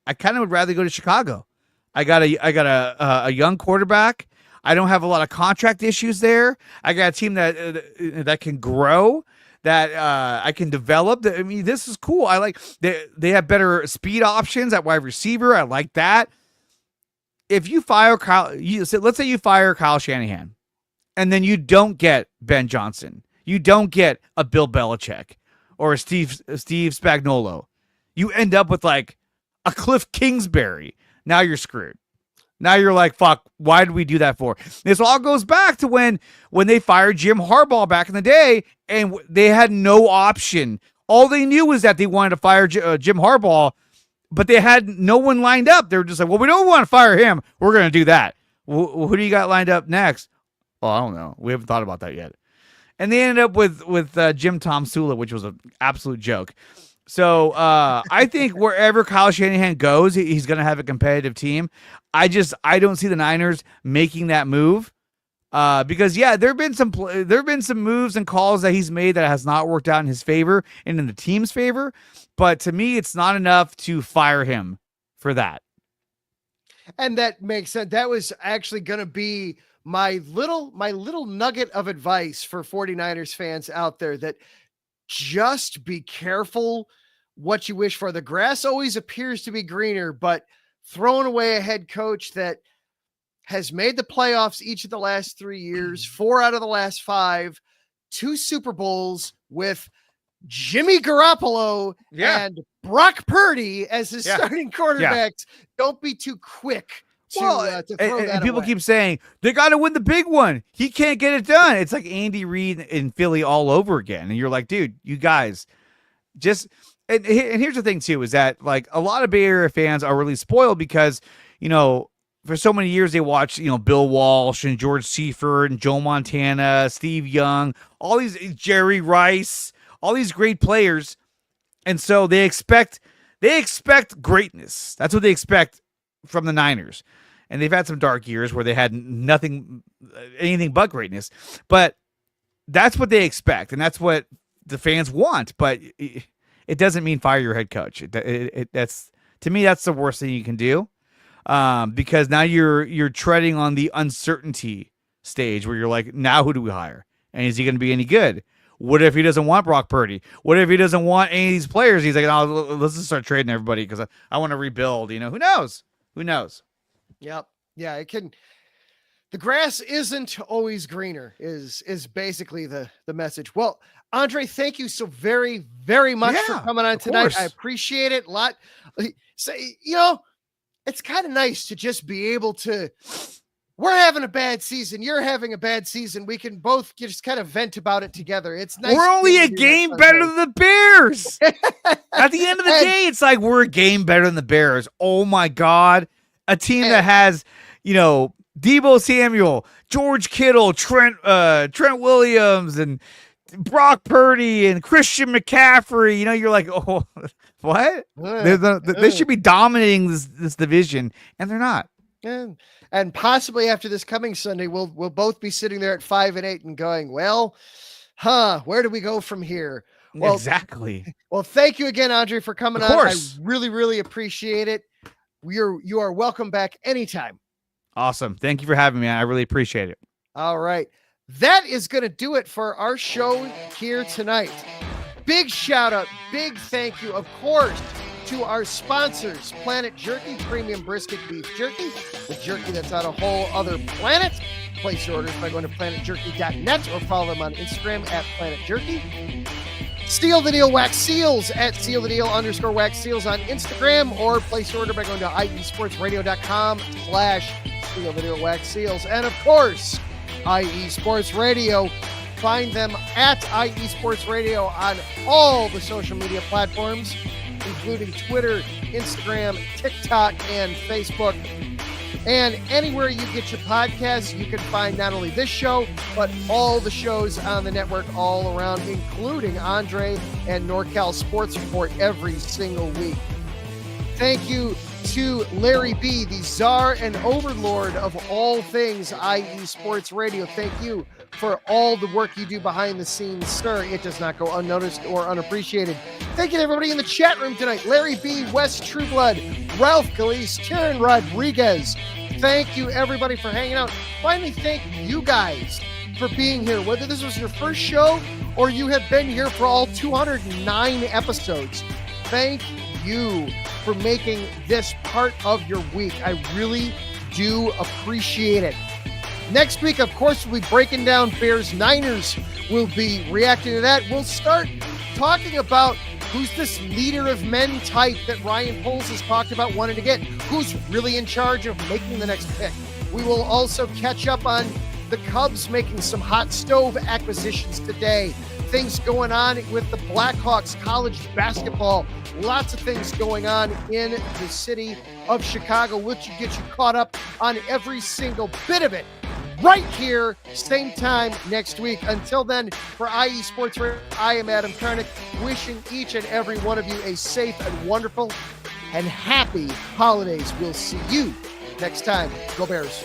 I kind of would rather go to Chicago. I got a young quarterback. I don't have a lot of contract issues there. I got a team that can grow, that I can develop. I mean, this is cool. I like they have better speed options at wide receiver. I like that. If you fire let's say you fire Kyle Shanahan, and then you don't get Ben Johnson, you don't get a Bill Belichick or a Steve Spagnuolo, you end up with like a Cliff Kingsbury, now you're screwed. Now you're like, fuck, why did we do that for? This all goes back to when they fired Jim Harbaugh back in the day, and they had no option. All they knew was that they wanted to fire Jim Harbaugh, but they had no one lined up. They were just like, well, we don't want to fire him. We're going to do that. Who do you got lined up next? Well, I don't know. We haven't thought about that yet. And they ended up with Jim Tom Sula, which was an absolute joke. So I think wherever Kyle Shanahan goes, he's going to have a competitive team. I don't see the Niners making that move because there have been some moves and calls that he's made that has not worked out in his favor and in the team's favor. But to me, it's not enough to fire him for that. And that makes sense. That was actually going to be my little nugget of advice for 49ers fans out there, that just be careful what you wish for. The grass always appears to be greener, but throwing away a head coach that has made the playoffs each of the last 3 years, 4 out of the last 5, 2 Super Bowls with Jimmy Garoppolo and Brock Purdy as his starting quarterbacks. Don't be too quick to throw that and people away. keep saying they got to win the big one. He can't get it done. It's like Andy Reid in Philly all over again. And you're like, dude, you guys just, and here's the thing too, is that like a lot of Bay Area fans are really spoiled because, for so many years they watched, Bill Walsh and George Seifert and Joe Montana, Steve Young, all these, Jerry Rice, all these great players. And so they expect greatness. That's what they expect from the Niners. And they've had some dark years where they had anything but greatness. But that's what they expect, and that's what the fans want. But it doesn't mean fire your head coach. That's, to me, that's the worst thing you can do, because now you're treading on the uncertainty stage where you're like, now who do we hire? And is he going to be any good? What if he doesn't want Brock Purdy? What if he doesn't want any of these players? He's like, oh, let's just start trading everybody because I want to rebuild. Who knows? Who knows? Yep. Yeah, it can. The grass isn't always greener is basically the message. Well, Andre, thank you so very, very much for coming on tonight. Course. I appreciate it a lot. So, it's kind of nice to just be able to, we're having a bad season. You're having a bad season. We can both just kind of vent about it together. It's nice. We're only a game better than the Bears. At the end of the day, it's like we're a game better than the Bears. Oh my God. A team that has, Deebo Samuel, George Kittle, Trent Williams, and Brock Purdy, and Christian McCaffrey. You're like, oh, what? They should be dominating this division, and they're not. And possibly after this coming Sunday, we'll both be sitting there at 5-8 and going, well, where do we go from here? Well, exactly. Well, thank you again, Andre, for coming on. I really, really appreciate it. You are welcome back anytime. Awesome. Thank you for having me. I really appreciate it. All right. That is going to do it for our show here tonight. Big shout out, big thank you, of course, to our sponsors, Planet Jerky, premium brisket beef jerky, the jerky that's on a whole other planet. Place your orders by going to planetjerky.net or follow them on Instagram at Planet Jerky. Seal the Deal Wax Seals at @SealTheDeal_Wax Seals on Instagram, or place your order by going to iesportsradio.com/Seal the Deal Wax Seals. And of course, IE Sports Radio. Find them at IE Sports Radio on all the social media platforms, including Twitter, Instagram, TikTok, and Facebook. And anywhere you get your podcasts, you can find not only this show, but all the shows on the network all around, including Andre and NorCal Sports Report every single week. Thank you to Larry B., the czar and overlord of all things IE Sports Radio. Thank you for all the work you do behind the scenes, sir. It does not go unnoticed or unappreciated. Thank you to everybody in the chat room tonight. Larry B., Wes Trueblood, Ralph Calise, Taryn Rodriguez. Thank you, everybody, for hanging out. Finally, thank you guys for being here. Whether this was your first show or you have been here for all 209 episodes, thank you for making this part of your week. I really do appreciate it. Next week, of course, we'll be breaking down Bears Niners. We'll be reacting to that. We'll start talking about Who's this leader of men type that Ryan Poles has talked about wanting to get? Who's really in charge of making the next pick? We will also catch up on the Cubs making some hot stove acquisitions today. Things going on with the Blackhawks, college basketball. Lots of things going on in the city of Chicago. We'll get you caught up on every single bit of it right here, same time next week. Until then, for IE Sports Radio, I am Adam Karnick, wishing each and every one of you a safe and wonderful and happy holidays. We'll see you next time. Go Bears.